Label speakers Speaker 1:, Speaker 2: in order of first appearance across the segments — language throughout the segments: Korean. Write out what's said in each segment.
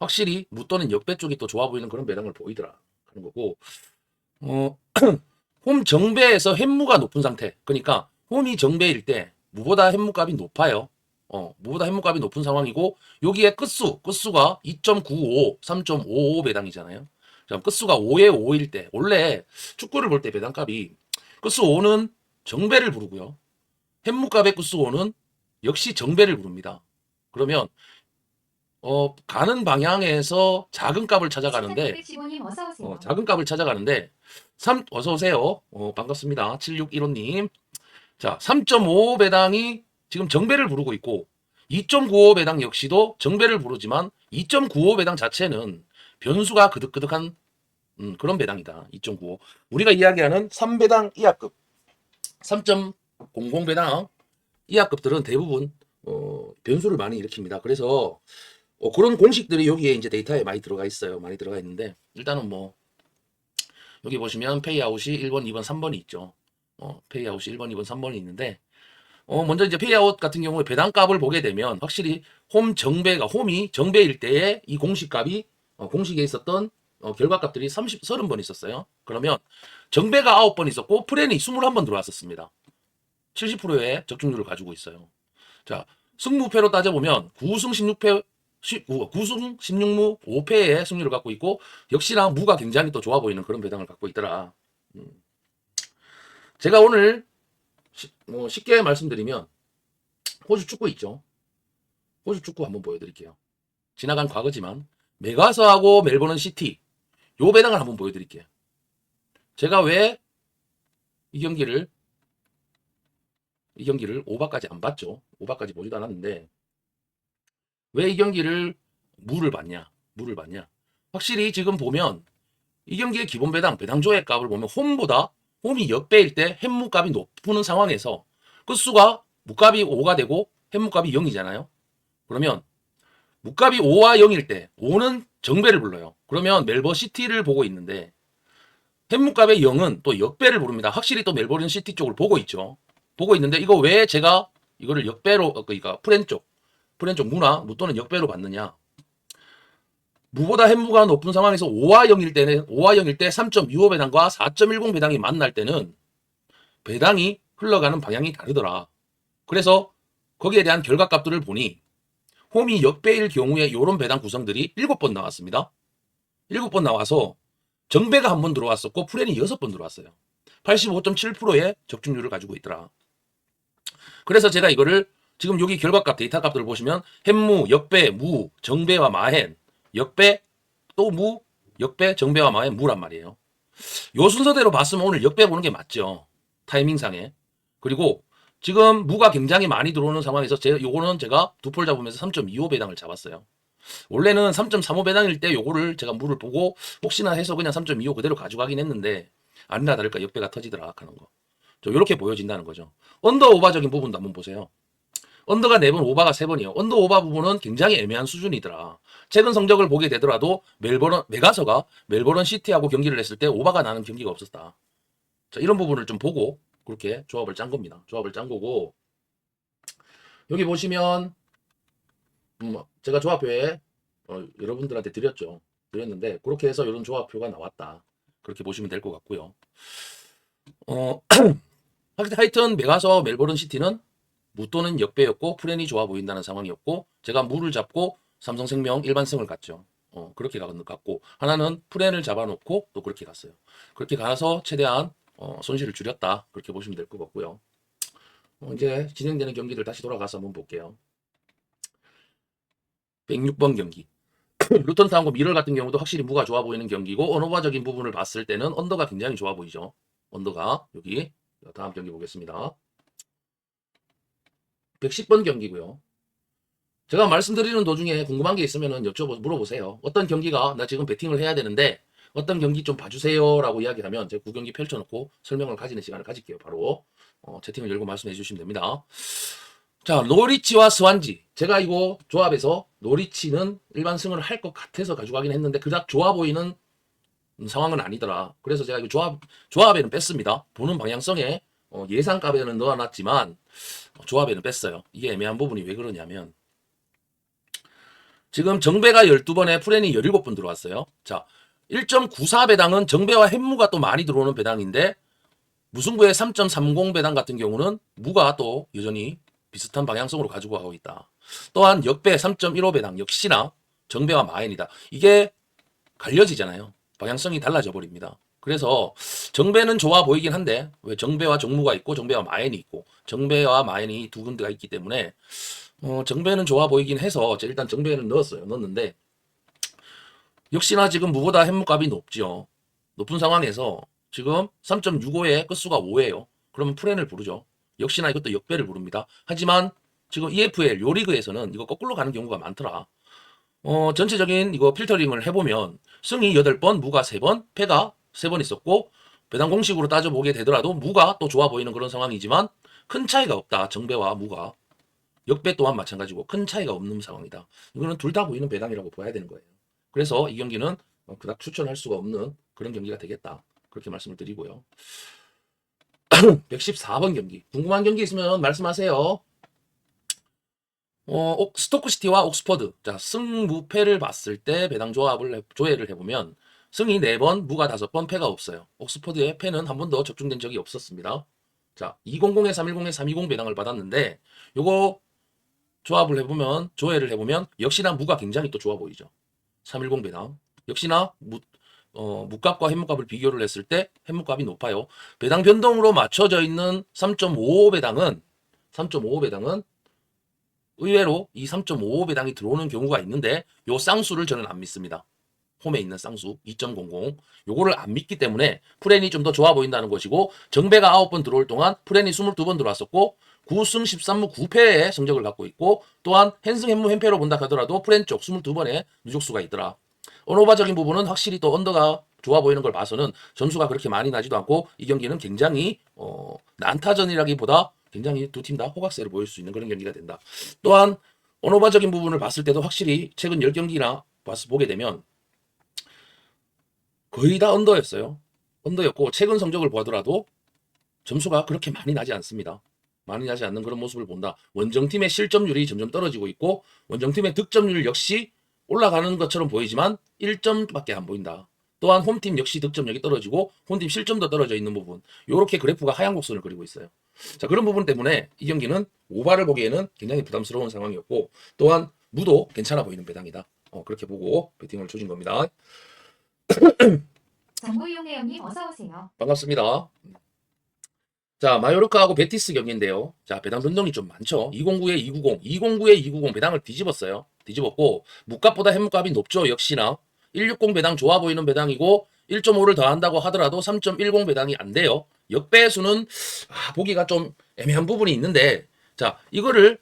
Speaker 1: 확실히 무 또는 역배 쪽이 또 좋아 보이는 그런 배당을 보이더라 하는 거고, 어, 홈 정배에서 햇무가 높은 상태. 그러니까 홈이 정배일 때 무보다 햇무값이 높아요. 무보다 햇무값이 높은 상황이고, 여기에 끝수가 2.95, 3.55 배당이잖아요. 자, 끝수가 5에 5일 때, 원래 축구를 볼 때 배당값이 끝수 5는 정배를 부르고요. 햇무값의 끝수 5는 역시 정배를 부릅니다. 그러면 가는 방향에서 작은 값을 찾아가는데,
Speaker 2: 7615님 어서 오세요.
Speaker 1: 작은 값을 찾아가는데, 어서 오세요. 반갑습니다. 7615님. 자, 3.5 배당이 지금 정배를 부르고 있고, 2.95 배당 역시도 정배를 부르지만, 2.95 배당 자체는 변수가 그득그득한 그런 배당이다. 2.95. 우리가 이야기하는 3배당 이하급, 3.00 배당 이하급들은 대부분 변수를 많이 일으킵니다. 그래서 그런 공식들이 여기에 이제 데이터에 많이 들어가 있어요. 많이 들어가 있는데, 일단은 뭐 여기 보시면 페이아웃이 1번, 2번, 3번이 있죠. 페이아웃이 1번, 2번, 3번이 있는데, 먼저 이제 페이아웃 같은 경우에 배당값을 보게 되면 확실히 홈이 정배일 때의 이 공식값이 공식에 있었던 결과값들이 30번 있었어요. 그러면 정배가 9번 있었고 프렌이 21번 들어왔었습니다. 70%의 적중률을 가지고 있어요. 자, 승무패로 따져보면 9승 16패 9승 16무 5패의 승률을 갖고 있고, 역시나 무가 굉장히 또 좋아 보이는 그런 배당을 갖고 있더라. 제가 오늘 쉽게 말씀드리면 호주 축구 있죠. 호주 축구 한번 보여드릴게요. 지나간 과거지만 메가서하고 멜버른 시티 요 배당을 한번 보여드릴게요. 제가 왜 이 경기를 5바까지 안 봤죠. 5바까지 보지도 않았는데 왜 이 경기를 무를 봤냐? 확실히 지금 보면 이 경기의 기본 배당 조회 값을 보면 홈이 역배일 때 햇무값이 높은 상황에서 끝수가 무값이 5가 되고 햇무값이 0이잖아요. 그러면 무값이 5와 0일 때 5는 정배를 불러요. 그러면 멜버 시티를 보고 있는데 햇무값의 0은 또 역배를 부릅니다. 확실히 또 멜버른 시티 쪽을 보고 있죠. 보고 있는데 이거 왜 제가 이거를 역배로 그러니까 프렌 쪽 무 또는 역배로 봤느냐? 무보다 햇무가 높은 상황에서 5와 0일 때 3.25 배당과 4.10 배당이 만날 때는 배당이 흘러가는 방향이 다르더라. 그래서 거기에 대한 결과값들을 보니 홈이 역배일 경우에 이런 배당 구성들이 7번 나왔습니다. 7번 나와서 정배가 한 번 들어왔었고 프렌이 6번 들어왔어요. 85.7%의 적중률을 가지고 있더라. 그래서 제가 이거를 지금 여기 결과값 데이터 값들을 보시면 햇무, 역배, 무, 정배와 마헨, 역배, 또 무, 역배, 정배와 마헨, 무란 말이에요. 요 순서대로 봤으면 오늘 역배 보는 게 맞죠. 타이밍상에. 그리고 지금 무가 굉장히 많이 들어오는 상황에서 요거는 제가 두 폴 잡으면서 3.25 배당을 잡았어요. 원래는 3.35 배당일 때 요거를 제가 무를 보고 혹시나 해서 그냥 3.25 그대로 가져가긴 했는데 아니나 다를까 역배가 터지더라 하는 거. 이렇게 보여진다는 거죠. 언더 오바적인 부분도 한번 보세요. 언더가 4번, 오바가 3번이에요. 언더 오바 부분은 굉장히 애매한 수준이더라. 최근 성적을 보게 되더라도 메가서가 멜버른 시티하고 경기를 했을 때 오바가 나는 경기가 없었다. 자, 이런 부분을 좀 보고 그렇게 조합을 짠 겁니다. 조합을 짠 거고, 여기 보시면 제가 조합표에 여러분들한테 드렸는데 그렇게 해서 이런 조합표가 나왔다. 그렇게 보시면 될 것 같고요. 하여튼 메가서 멜버른 시티는 무 또는 역배였고 프렌이 좋아 보인다는 상황이었고, 제가 무를 잡고 삼성생명 일반승을 갔죠. 그렇게 갔고, 하나는 프렌을 잡아놓고 또 그렇게 갔어요. 그렇게 가서 최대한 손실을 줄였다. 그렇게 보시면 될 것 같고요. 이제 진행되는 경기들 다시 돌아가서 한번 볼게요. 106번 경기. 루턴타운과 미럴 같은 경우도 확실히 무가 좋아 보이는 경기고, 언어바적인 부분을 봤을 때는 언더가 굉장히 좋아 보이죠. 언더가 여기 다음 경기 보겠습니다. 110번 경기고요. 제가 말씀드리는 도중에 궁금한 게 있으면 물어보세요. 어떤 경기가 나 지금 배팅을 해야 되는데 어떤 경기 좀 봐주세요 라고 이야기하면 제가 9경기 펼쳐놓고 설명을 가지는 시간을 가질게요. 바로 채팅을 열고 말씀해 주시면 됩니다. 자, 노리치와 스완지. 제가 이거 조합에서 노리치는 일반 승을 할 것 같아서 가져가긴 했는데 그닥 좋아 보이는 상황은 아니더라. 그래서 제가 이거 조합에는 뺐습니다. 보는 방향성에 예상값에는 넣어놨지만 조합에는 뺐어요. 이게 애매한 부분이 왜 그러냐면 지금 정배가 12번에 프렌이 17번 들어왔어요. 자, 1.94 배당은 정배와 햇무가 또 많이 들어오는 배당인데 무승부의 3.30 배당 같은 경우는 무가 또 여전히 비슷한 방향성으로 가지고 가고 있다. 또한 역배 3.15 배당 역시나 정배와 마엔이다. 이게 갈려지잖아요. 방향성이 달라져 버립니다. 그래서 정배는 좋아 보이긴 한데 왜 정배와 정무가 있고 정배와 마엔이 있고 정배와 마엔이 두 군데가 있기 때문에 정배는 좋아 보이긴 해서 일단 정배는 넣었어요. 넣었는데 역시나 지금 무보다 햇무값이 높죠. 높은 상황에서 지금 3.65에 끝수가 5예요. 그러면 프렌을 부르죠. 역시나 이것도 역배를 부릅니다. 하지만 지금 EFL 요리그에서는 이거 거꾸로 가는 경우가 많더라. 전체적인 이거 필터링을 해보면 승이 8번, 무가 3번, 패가 3번 있었고 배당 공식으로 따져보게 되더라도 무가 또 좋아 보이는 그런 상황이지만 큰 차이가 없다. 정배와 무가. 역배 또한 마찬가지고 큰 차이가 없는 상황이다. 이거는 둘 다 보이는 배당이라고 봐야 되는 거예요. 그래서 이 경기는 그닥 추천할 수가 없는 그런 경기가 되겠다. 그렇게 말씀을 드리고요. 114번 경기. 궁금한 경기 있으면 말씀하세요. 스토크시티와 옥스퍼드. 자, 승무패를 봤을 때 배당 조회를 해보면 승이 4번, 무가 5번, 패가 없어요. 옥스퍼드의 패는 한 번도 적중된 적이 없었습니다. 자, 200에 310에 320 배당을 받았는데 요거 조회를 해보면 역시나 무가 굉장히 또 좋아 보이죠. 310 배당. 역시나 무값과 햇무값을 비교를 했을 때 햇무값이 높아요. 배당 변동으로 맞춰져 있는 3.55 배당은 의외로 이 3.55 배당이 들어오는 경우가 있는데 요 쌍수를 저는 안 믿습니다. 홈에 있는 쌍수 2.00 요거를 안 믿기 때문에 프렌이 좀 더 좋아 보인다는 것이고 정배가 9번 들어올 동안 프렌이 22번 들어왔었고 9승 13무 9패의 성적을 갖고 있고 또한 헨승 햇무 헨패로 본다 하더라도 프렌 쪽 22번의 누적수가 있더라. 언어바적인 부분은 확실히 또 언더가 좋아 보이는 걸 봐서는 점수가 그렇게 많이 나지도 않고 이 경기는 굉장히 난타전이라기보다 굉장히 두 팀 다 호각세를 보일 수 있는 그런 경기가 된다. 또한 언어바적인 부분을 봤을 때도 확실히 최근 10경기나 보게 되면 거의 다 언더였어요. 언더였고 최근 성적을 보더라도 점수가 그렇게 많이 나지 않습니다. 많이 나지 않는 그런 모습을 본다. 원정팀의 실점률이 점점 떨어지고 있고 원정팀의 득점률 역시 올라가는 것처럼 보이지만 1점밖에 안 보인다. 또한 홈팀 역시 득점력이 떨어지고 홈팀 실점도 떨어져 있는 부분. 이렇게 그래프가 하향 곡선을 그리고 있어요. 자, 그런 부분 때문에 이 경기는 오바를 보기에는 굉장히 부담스러운 상황이었고 또한 무도 괜찮아 보이는 배당이다. 그렇게 보고 배팅을 조진 겁니다.
Speaker 2: 정보 이용해 형님 어서 오세요.
Speaker 1: 반갑습니다. 자, 마요르카하고 베티스 경기인데요. 자, 배당 변동이 좀 많죠. 209에 290, 209에 290 배당을 뒤집었어요. 뒤집었고 무값보다 햇무값이 높죠. 역시나 160 배당 좋아 보이는 배당이고 1.5를 더한다고 하더라도 3.10 배당이 안 돼요. 역배수는 보기가 좀 애매한 부분이 있는데 자, 이거를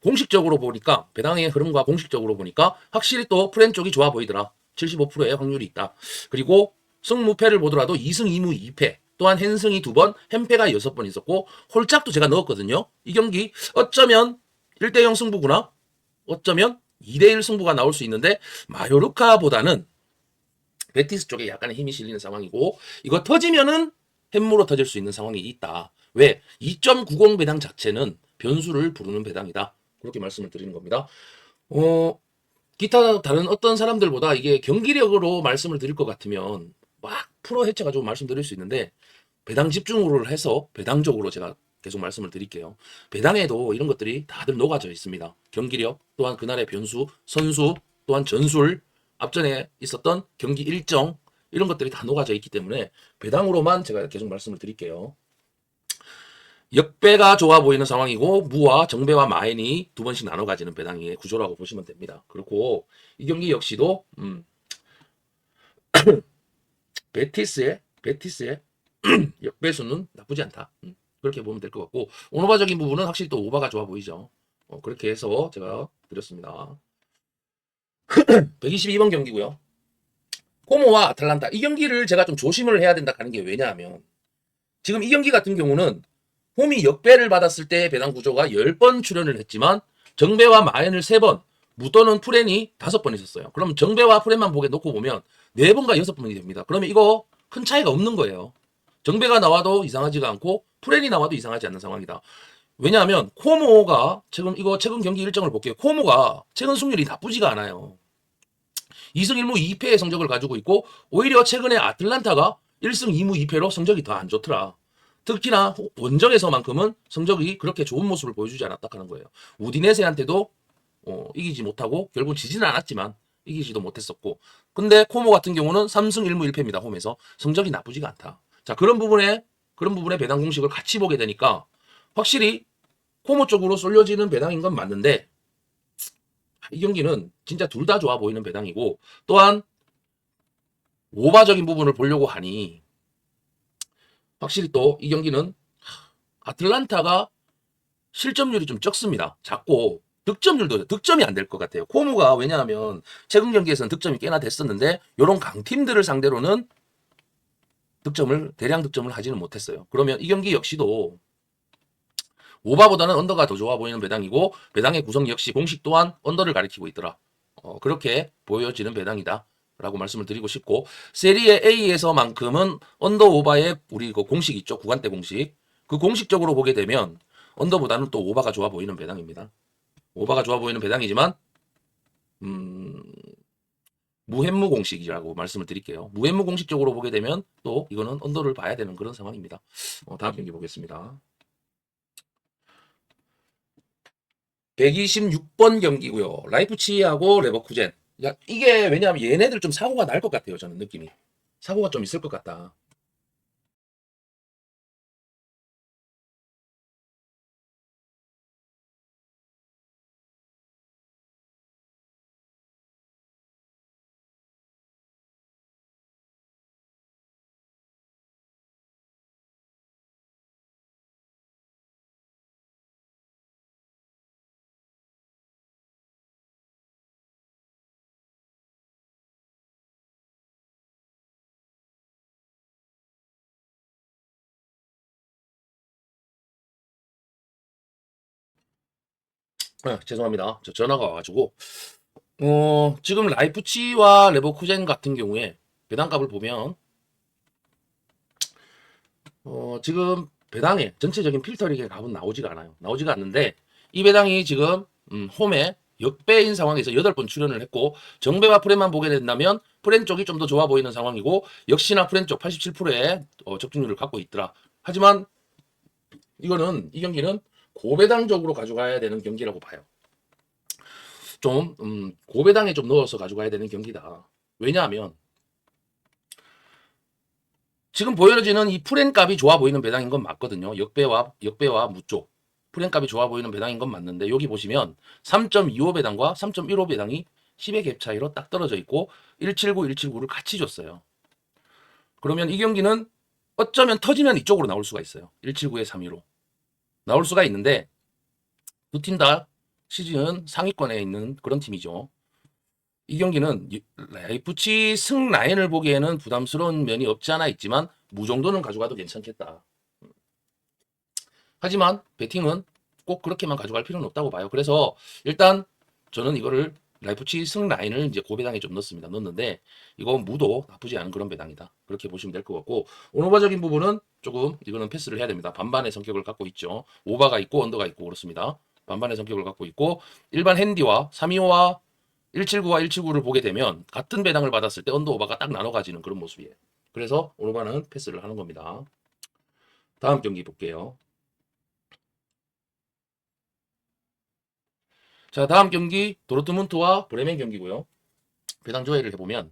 Speaker 1: 공식적으로 보니까 배당의 흐름과 공식적으로 보니까 확실히 또 프렌 쪽이 좋아 보이더라. 75%의 확률이 있다. 그리고 승무패를 보더라도 2승 2무 2패 또한 헨승이 2번, 헨패가 6번 있었고 홀짝도 제가 넣었거든요. 이 경기 어쩌면 1대0 승부구나. 어쩌면 2대1 승부가 나올 수 있는데 마요르카보다는 베티스 쪽에 약간의 힘이 실리는 상황이고 이거 터지면은 햄무로 터질 수 있는 상황이 있다. 왜? 2.90 배당 자체는 변수를 부르는 배당이다. 그렇게 말씀을 드리는 겁니다. 기타 다른 어떤 사람들보다 이게 경기력으로 말씀을 드릴 것 같으면 막 프로 해체가지고 말씀드릴 수 있는데 배당 집중으로 해서 배당적으로 제가 계속 말씀을 드릴게요. 배당에도 이런 것들이 다들 녹아져 있습니다. 경기력, 또한 그날의 변수, 선수, 또한 전술, 앞전에 있었던 경기 일정 이런 것들이 다 녹아져 있기 때문에 배당으로만 제가 계속 말씀을 드릴게요. 역배가 좋아 보이는 상황이고 무와 정배와 마엔이 두 번씩 나눠 가지는 배당의 구조라고 보시면 됩니다. 그렇고 이 경기 역시도 베티스의 역배수는 나쁘지 않다. 그렇게 보면 될 것 같고 오노바적인 부분은 확실히 또 오바가 좋아 보이죠. 그렇게 해서 제가 드렸습니다. 122번 경기고요. 코모와 아탈란타 이 경기를 제가 좀 조심을 해야 된다 하는 게 왜냐하면 지금 이 경기 같은 경우는 홈이 역배를 받았을 때 배당 구조가 10번 출연을 했지만 정배와 마엔을 3번, 무또는 프렌이 5번 있었어요. 그럼 정배와 프렌만 보게 놓고 보면 4번과 6번이 됩니다. 그러면 이거 큰 차이가 없는 거예요. 정배가 나와도 이상하지가 않고 프렌이 나와도 이상하지 않는 상황이다. 왜냐하면 코모가 최근 경기 일정을 볼게요. 코모가 최근 승률이 나쁘지가 않아요. 2승 1무 2패의 성적을 가지고 있고 오히려 최근에 아틀란타가 1승 2무 2패로 성적이 더 안 좋더라. 특히나 원정에서만큼은 성적이 그렇게 좋은 모습을 보여주지 않았다 하는 거예요. 우디네세한테도 이기지 못하고 결국 지지는 않았지만 이기지도 못했었고, 근데 코모 같은 경우는 3승 1무 1패입니다. 홈에서 성적이 나쁘지가 않다. 자, 그런 부분에 배당 공식을 같이 보게 되니까 확실히 코모 쪽으로 쏠려지는 배당인 건 맞는데, 이 경기는 진짜 둘 다 좋아 보이는 배당이고, 또한 오바적인 부분을 보려고 하니 확실히 또 이 경기는 아틀란타가 실점률이 좀 적습니다. 작고 득점이 안 될 것 같아요. 코모가 왜냐하면 최근 경기에서는 득점이 꽤나 됐었는데 이런 강팀들을 상대로는 대량 득점을 하지는 못했어요. 그러면 이 경기 역시도 오바보다는 언더가 더 좋아 보이는 배당이고, 배당의 구성 역시 공식 또한 언더를 가리키고 있더라. 그렇게 보여지는 배당이다 라고 말씀을 드리고 싶고, 세리에 A에서만큼은 언더 오바의 우리 그 공식 있죠, 구간대 공식, 그 공식적으로 보게 되면 언더보다는 또 오바가 좋아 보이는 배당입니다. 오바가 좋아 보이는 배당이지만 음, 무햄무 공식이라고 말씀을 드릴게요. 무햄무 공식적으로 보게 되면 또 이거는 언더를 봐야 되는 그런 상황입니다. 다음 경기 보겠습니다. 126번 경기고요. 라이프치히하고 레버쿠젠. 야, 이게 왜냐하면 얘네들 좀 사고가 날 것 같아요. 저는 느낌이. 사고가 좀 있을 것 같다. 죄송합니다. 저 전화가 와가지고. 지금 라이프치히와 레버쿠젠 같은 경우에 배당값을 보면 지금 배당에 전체적인 필터링의 값은 나오지가 않아요. 나오지가 않는데 이 배당이 지금 홈에 역배인 상황에서 8번 출연을 했고, 정배와 프렌만 보게 된다면 프렌 쪽이 좀 더 좋아 보이는 상황이고, 역시나 프렌 쪽 87%의 적중률을 갖고 있더라. 하지만 이 경기는 고배당적으로 가져가야 되는 경기라고 봐요. 좀 고배당에 좀 넣어서 가져가야 되는 경기다. 왜냐하면 지금 보여지는 이 프렌 값이 좋아 보이는 배당인 건 맞거든요. 역배와 무쪽. 프렌 값이 좋아 보이는 배당인 건 맞는데, 여기 보시면 3.25 배당과 3.15 배당이 10의 갭 차이로 딱 떨어져 있고 179, 179를 같이 줬어요. 그러면 이 경기는 어쩌면 터지면 이쪽으로 나올 수가 있어요. 179의 3위로 나올 수가 있는데, 두 팀 다 시즌 상위권에 있는 그런 팀이죠. 이 경기는 라이프치 승 라인을 보기에는 부담스러운 면이 없지 않아 있지만 무 정도는 가져가도 괜찮겠다. 하지만 배팅은 꼭 그렇게만 가져갈 필요는 없다고 봐요. 그래서 일단 저는 이거를 라이프치 승 라인을 이제 고배당에 좀 넣습니다. 넣는데 이거 무도 나쁘지 않은 그런 배당이다. 그렇게 보시면 될 것 같고, 오너바적인 부분은 조금 이거는 패스를 해야 됩니다. 반반의 성격을 갖고 있죠. 오바가 있고 언더가 있고 그렇습니다. 반반의 성격을 갖고 있고, 일반 핸디와 325와 179와 179를 보게 되면 같은 배당을 받았을 때 언더 오바가 딱 나눠 가지는 그런 모습이에요. 그래서 오너바는 패스를 하는 겁니다. 다음 경기 볼게요. 자, 다음 경기 도르트문트와 브레멘 경기고요. 배당 조회를 해보면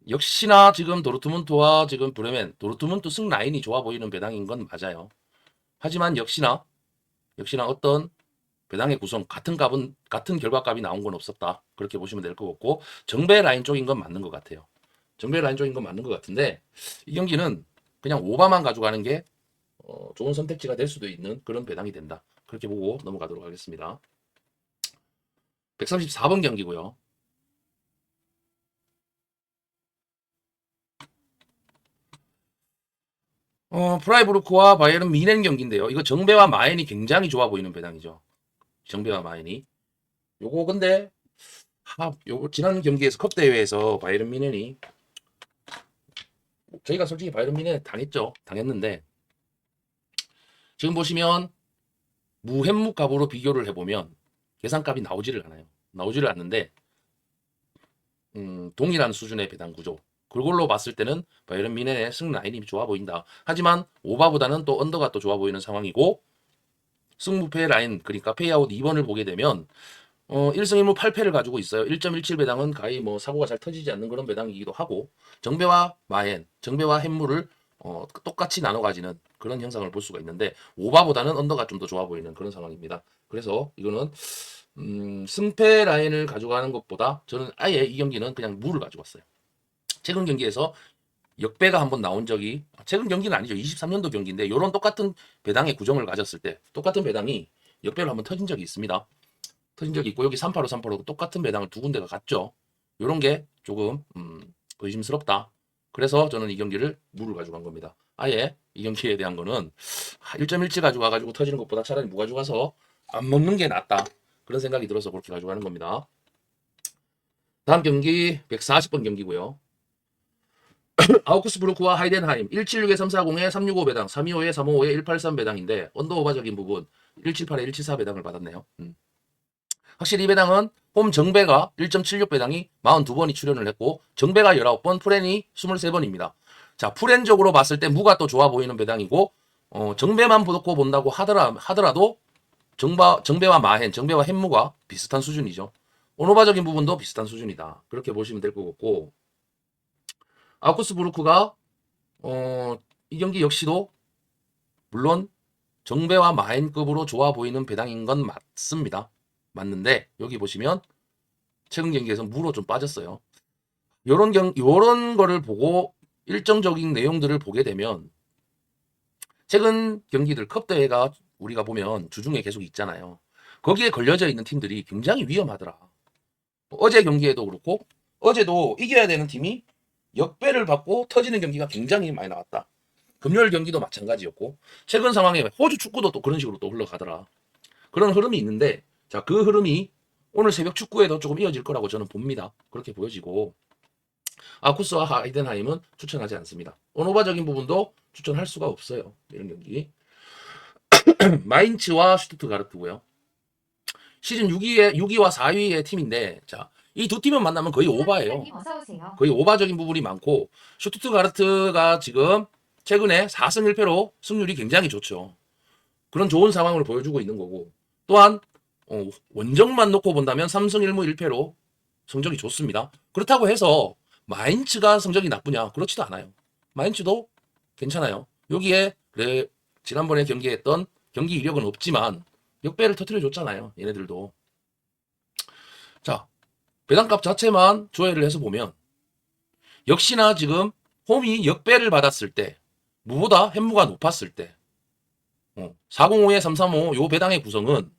Speaker 1: 역시나 지금 도르트문트와 지금 브레멘, 도르트문트 승 라인이 좋아 보이는 배당인 건 맞아요. 하지만 역시나 어떤 배당의 구성, 같은 결과값이 나온 건 없었다. 그렇게 보시면 될 것 같고, 정배 라인 쪽인 건 맞는 것 같아요. 정배 라인 쪽인 건 맞는 것 같은데, 이 경기는 그냥 오바만 가져가는 게 좋은 선택지가 될 수도 있는 그런 배당이 된다. 그렇게 보고 넘어가도록 하겠습니다. 134번 경기고요. 프라이부르크와 바이에른 미넨 경기인데요. 이거 정배와 마엔이 굉장히 좋아 보이는 배당이죠. 정배와 마엔이. 요거 근데 요거 지난 경기에서 컵 대회에서 바이에른 미넨이, 저희가 솔직히 바이에른 미넨 당했죠. 당했는데 지금 보시면 무햄무 값으로 비교를 해보면 계산값이 나오지를 않아요. 나오지를 않는데 동일한 수준의 배당 구조. 그걸로 봤을 때는 바이에른 뮌헨의 승 라인이 좋아 보인다. 하지만 오바보다는 또 언더가 또 좋아 보이는 상황이고 승부패 라인 그러니까 페이아웃 2번을 보게 되면 1승 1무 8패를 가지고 있어요. 1.17 배당은 거의 뭐 사고가 잘 터지지 않는 그런 배당이기도 하고 정배와 마엔, 정배와 햄무를 똑같이 나눠 가지는 그런 형상을 볼 수가 있는데 오바보다는 언더가 좀 더 좋아 보이는 그런 상황입니다. 그래서 이거는 승패 라인을 가져가는 것보다 저는 아예 이 경기는 그냥 무를 가지고 왔어요. 최근 경기에서 역배가 한번 나온 적이 최근 경기는 아니죠. 23년도 경기인데 이런 똑같은 배당의 구정을 가졌을 때 똑같은 배당이 역배로 한번 터진 적이 있습니다. 터진 적이 있고 여기 385, 385 똑같은 배당을 두 군데가 갔죠. 이런 게 조금 의심스럽다. 그래서 저는 이 경기를 무를 가져간 겁니다. 아예 이 경기에 대한 거는 1.17 가져가가지고 터지는 것보다 차라리 무 가져가서 안 먹는 게 낫다. 그런 생각이 들어서 그렇게 가져가는 겁니다. 다음 경기 140번 경기고요. 아우크스부르크와 하이덴하임 176에 340에 365 배당, 325에 355에 183 배당인데 언더오바적인 부분 178에 174 배당을 받았네요. 확실히 이 배당은 홈 정배가 1.76 배당이 42번이 출연을 했고 정배가 19번, 프렌이 23번입니다. 자, 프렌적으로 봤을 때 무가 또 좋아 보이는 배당이고 정배만 놓고 본다고 하더라도 정배와 마헨, 정배와 햄무가 비슷한 수준이죠. 오노바적인 부분도 비슷한 수준이다. 그렇게 보시면 될 것 같고 아우크스부르크가 이 경기 역시도 물론 정배와 마헨급으로 좋아 보이는 배당인 건 맞습니다. 맞는데 여기 보시면 최근 경기에서 무로 좀 빠졌어요. 요런 거를 보고 일정적인 내용들을 보게 되면 최근 경기들 컵 대회가 우리가 보면 주중에 계속 있잖아요. 거기에 걸려져 있는 팀들이 굉장히 위험하더라. 어제 경기에도 그렇고 어제도 이겨야 되는 팀이 역배를 받고 터지는 경기가 굉장히 많이 나왔다. 금요일 경기도 마찬가지였고 최근 상황에 호주 축구도 또 그런 식으로 또 흘러가더라. 그런 흐름이 있는데 자, 그 흐름이 오늘 새벽 축구에도 조금 이어질 거라고 저는 봅니다. 그렇게 보여지고 아쿠스와 하이덴하임은 추천하지 않습니다. 오노바적인 부분도 추천할 수가 없어요. 이런 경기. 마인츠와 슈투트가르트고요. 시즌 6위와 4위의 팀인데 자, 이 두 팀은 만나면 거의 오바예요.
Speaker 2: 님 어서 오세요.
Speaker 1: 거의 오바적인 부분이 많고 슈투트가르트가 지금 최근에 4승 1패로 승률이 굉장히 좋죠. 그런 좋은 상황을 보여주고 있는 거고 또한 원정만 놓고 본다면 3승 1무 1패로 성적이 좋습니다. 그렇다고 해서 마인츠가 성적이 나쁘냐? 그렇지도 않아요. 마인츠도 괜찮아요. 여기에 지난번에 경기했던 경기 이력은 없지만 역배를 터트려 줬잖아요. 얘네들도. 자, 배당값 자체만 조회를 해서 보면 역시나 지금 홈이 역배를 받았을 때 무보다 햄무가 높았을 때 405에 335 요 배당의 구성은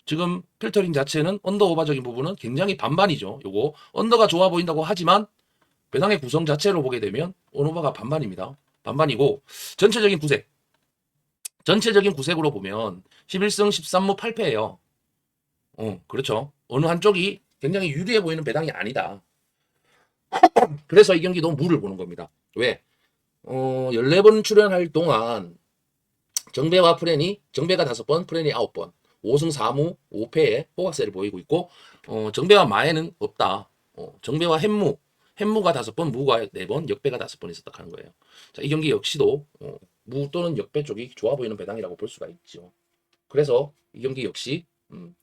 Speaker 1: 지금 필터링 자체는 언더 오바적인 부분은 굉장히 반반이죠. 요거 언더가 좋아 보인다고 하지만 배당의 구성 자체로 보게 되면 온오버가 반반입니다. 반반이고 전체적인 구색으로 보면 11승 13무 8패예요. 그렇죠. 어느 한쪽이 굉장히 유리해 보이는 배당이 아니다. 그래서 이 경기도 무를 보는 겁니다. 왜? 14번 출연할 동안 정배와 프렌이 정배가 5번, 프렌이 9번. 5승 4무 5패의 호각세를 보이고 있고 정배와 마에는 없다. 정배와 햄무가 5번, 무가 4번, 역배가 5번 있었다 하는 거예요. 자, 이 경기 역시도 무 또는 역배 쪽이 좋아 보이는 배당이라고 볼 수가 있죠. 그래서 이 경기 역시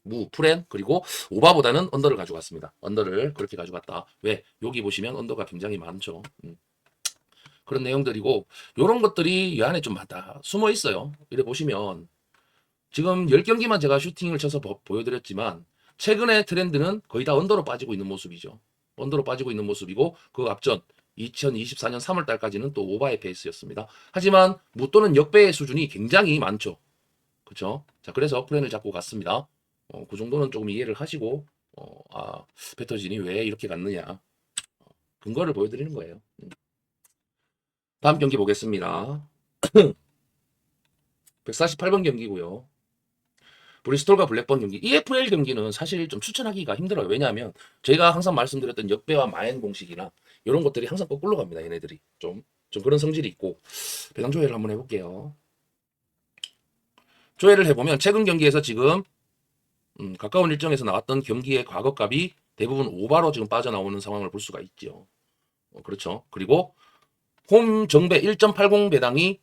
Speaker 1: 무, 프렌 그리고 오바보다는 언더를 가져갔습니다. 언더를 그렇게 가져갔다. 왜? 여기 보시면 언더가 굉장히 많죠. 그런 내용들이고 이런 것들이 이 안에 좀 많다 숨어 있어요. 이래 보시면 지금 10경기만 제가 슈팅을 쳐서 보여드렸지만 최근의 트렌드는 거의 다 언더로 빠지고 있는 모습이죠. 언더로 빠지고 있는 모습이고 그 앞전 2024년 3월 달까지는 또 오바의 페이스였습니다. 하지만 무 또는 역배의 수준이 굉장히 많죠. 그렇죠? 자, 그래서 플랜을 잡고 갔습니다. 그 정도는 조금 이해를 하시고 패터진이 왜 이렇게 갔느냐 근거를 보여드리는 거예요. 다음 경기 보겠습니다. 148번 경기고요. 브리스톨과 블랙번 경기. EFL 경기는 사실 좀 추천하기가 힘들어요. 왜냐하면 제가 항상 말씀드렸던 역배와 마엔 공식이나 이런 것들이 항상 거꾸로 갑니다. 얘네들이 좀 좀 그런 성질이 있고 배당 조회를 한번 해볼게요. 조회를 해보면 최근 경기에서 지금 가까운 일정에서 나왔던 경기의 과거값이 대부분 오바로 지금 빠져나오는 상황을 볼 수가 있죠. 그렇죠. 그리고 홈 정배 1.80 배당이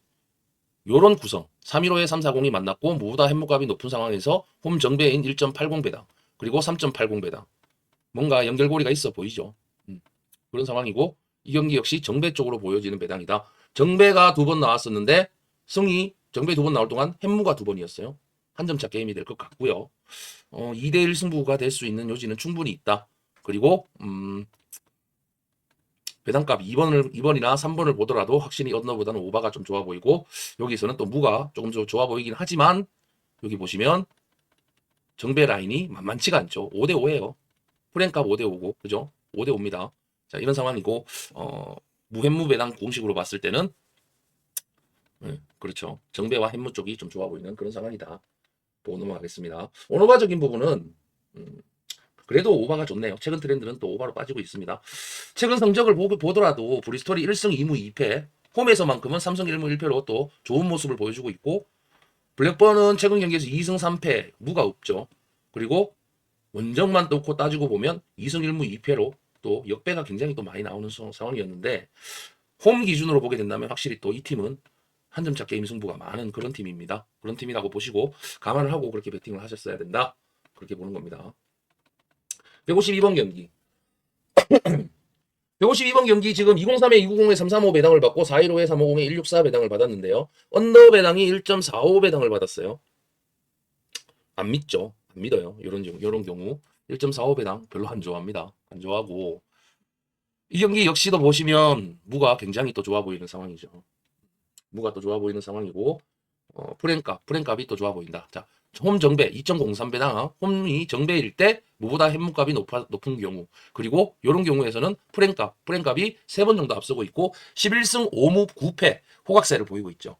Speaker 1: 요런 구성 315에 340이 만났고 모두 다 햄무값이 높은 상황에서 홈 정배인 1.80 배당 그리고 3.80 배당 뭔가 연결고리가 있어 보이죠. 그런 상황이고 이 경기 역시 정배 쪽으로 보여지는 배당이다. 정배가 2번 나왔었는데 승이 정배 2번 나올 동안 햄무가 2번이었어요. 한 점차 게임이 될 것 같고요. 2대1 승부가 될 수 있는 요지는 충분히 있다. 그리고 배당값 2번이나 3번을 보더라도 확실히 언더보다는 오바가 좀 좋아 보이고 여기서는 또 무가 조금 더 좋아 보이긴 하지만 여기 보시면 정배 라인이 만만치가 않죠. 5대5예요. 프랭값 5대5고 그죠? 5대5입니다. 자 이런 상황이고 무햄무 배당 공식으로 봤을 때는 그렇죠. 정배와 햄무 쪽이 좀 좋아 보이는 그런 상황이다. 보고 넘어가겠습니다. 오노바적인 부분은 그래도 오바가 좋네요. 최근 트렌드는 또 오바로 빠지고 있습니다. 최근 성적을 보더라도 브리스톨이 1승 2무 2패, 홈에서만큼은 3승 1무 1패로 또 좋은 모습을 보여주고 있고 블랙번은 최근 경기에서 2승 3패, 무가 없죠. 그리고 원정만 놓고 따지고 보면 2승 1무 2패로 또 역배가 굉장히 또 많이 나오는 상황이었는데 홈 기준으로 보게 된다면 확실히 또 이 팀은 한 점차 게임 승부가 많은 그런 팀입니다. 그런 팀이라고 보시고 감안을 하고 그렇게 배팅을 하셨어야 된다. 그렇게 보는 겁니다. 152번 경기. 152번 경기 지금 203에 290에 335 배당을 받고 415에 350에 164 배당을 받았는데요. 언더 배당이 1.45 배당을 받았어요. 안 믿죠. 안 믿어요. 이런 경우 1.45 배당 별로 안 좋아합니다. 안 좋아하고 이 경기 역시도 보시면 무가 굉장히 또 좋아 보이는 상황이죠. 무가 또 좋아 보이는 상황이고 프랭값이 또 좋아 보인다. 자, 홈 정배 2.03배당 홈이 정배일 때 무보다 햄무값이 높은 경우 그리고 이런 경우에서는 프랭값이 3번 정도 앞서고 있고 11승 5무 9패 호각세를 보이고 있죠.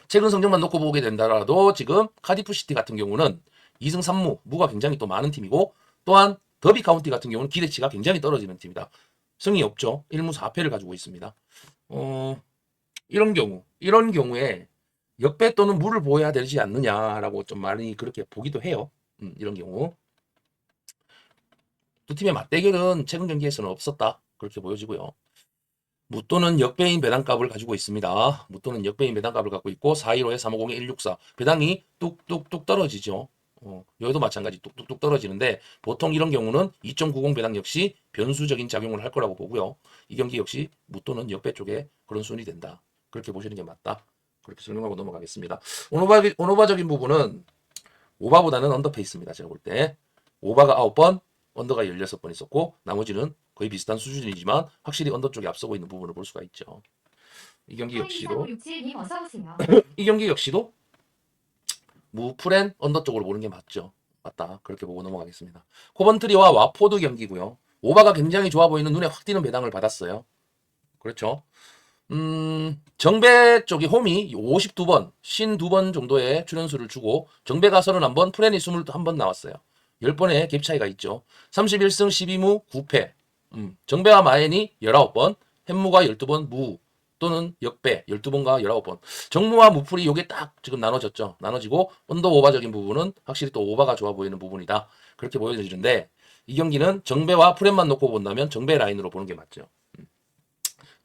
Speaker 1: 최근 성적만 놓고 보게 된다라도 지금 카디프시티 같은 경우는 2승 3무 무가 굉장히 또 많은 팀이고 또한 더비 카운티 같은 경우는 기대치가 굉장히 떨어지는 팀이다. 승이 없죠. 1무 4패를 가지고 있습니다. 이런 경우에 역배 또는 무를 보여야 되지 않느냐라고 좀 많이 그렇게 보기도 해요. 이런 경우 두 팀의 맞대결은 최근 경기에서는 없었다 그렇게 보여지고요. 무 또는 역배인 배당값을 가지고 있습니다. 무 또는 역배인 배당값을 갖고 있고 415에 350에 164 배당이 뚝뚝뚝 떨어지죠. 여기도 마찬가지 뚝뚝뚝 떨어지는데 보통 이런 경우는 2.90 배당 역시 변수적인 작용을 할 거라고 보고요. 이 경기 역시 무 또는 역배 쪽에 그런 순위 된다. 그렇게 보시는 게 맞다. 그렇게 설명하고 넘어가겠습니다. 오노바적인 부분은 오바보다는 언더페이스입니다. 제가 볼 때. 오바가 9번, 언더가 16번 있었고 나머지는 거의 비슷한 수준이지만 확실히 언더 쪽에 앞서고 있는 부분을 볼 수가 있죠. 이 경기 역시도
Speaker 2: 23567님 어서 오세요.
Speaker 1: 이 경기 역시도 무프렌 언더 쪽으로 보는 게 맞죠. 맞다. 그렇게 보고 넘어가겠습니다. 코번트리와 와포드 경기고요. 오바가 굉장히 좋아 보이는 눈에 확 띄는 배당을 받았어요. 그렇죠. 정배 쪽이 홈이 52번, 52번 정도의 출연수를 주고 정배가 31번, 프렌이 21번 나왔어요. 10번의 갭 차이가 있죠. 31승 12무 9패. 정배와 마엔이 19번, 햄무가 12번, 무 또는 역배 12번과 19번. 정무와 무풀이 요게 딱 지금 나눠졌죠. 나눠지고 언더 오바적인 부분은 확실히 또 오바가 좋아 보이는 부분이다. 그렇게 보여지는데 이 경기는 정배와 프렌만 놓고 본다면 정배 라인으로 보는 게 맞죠.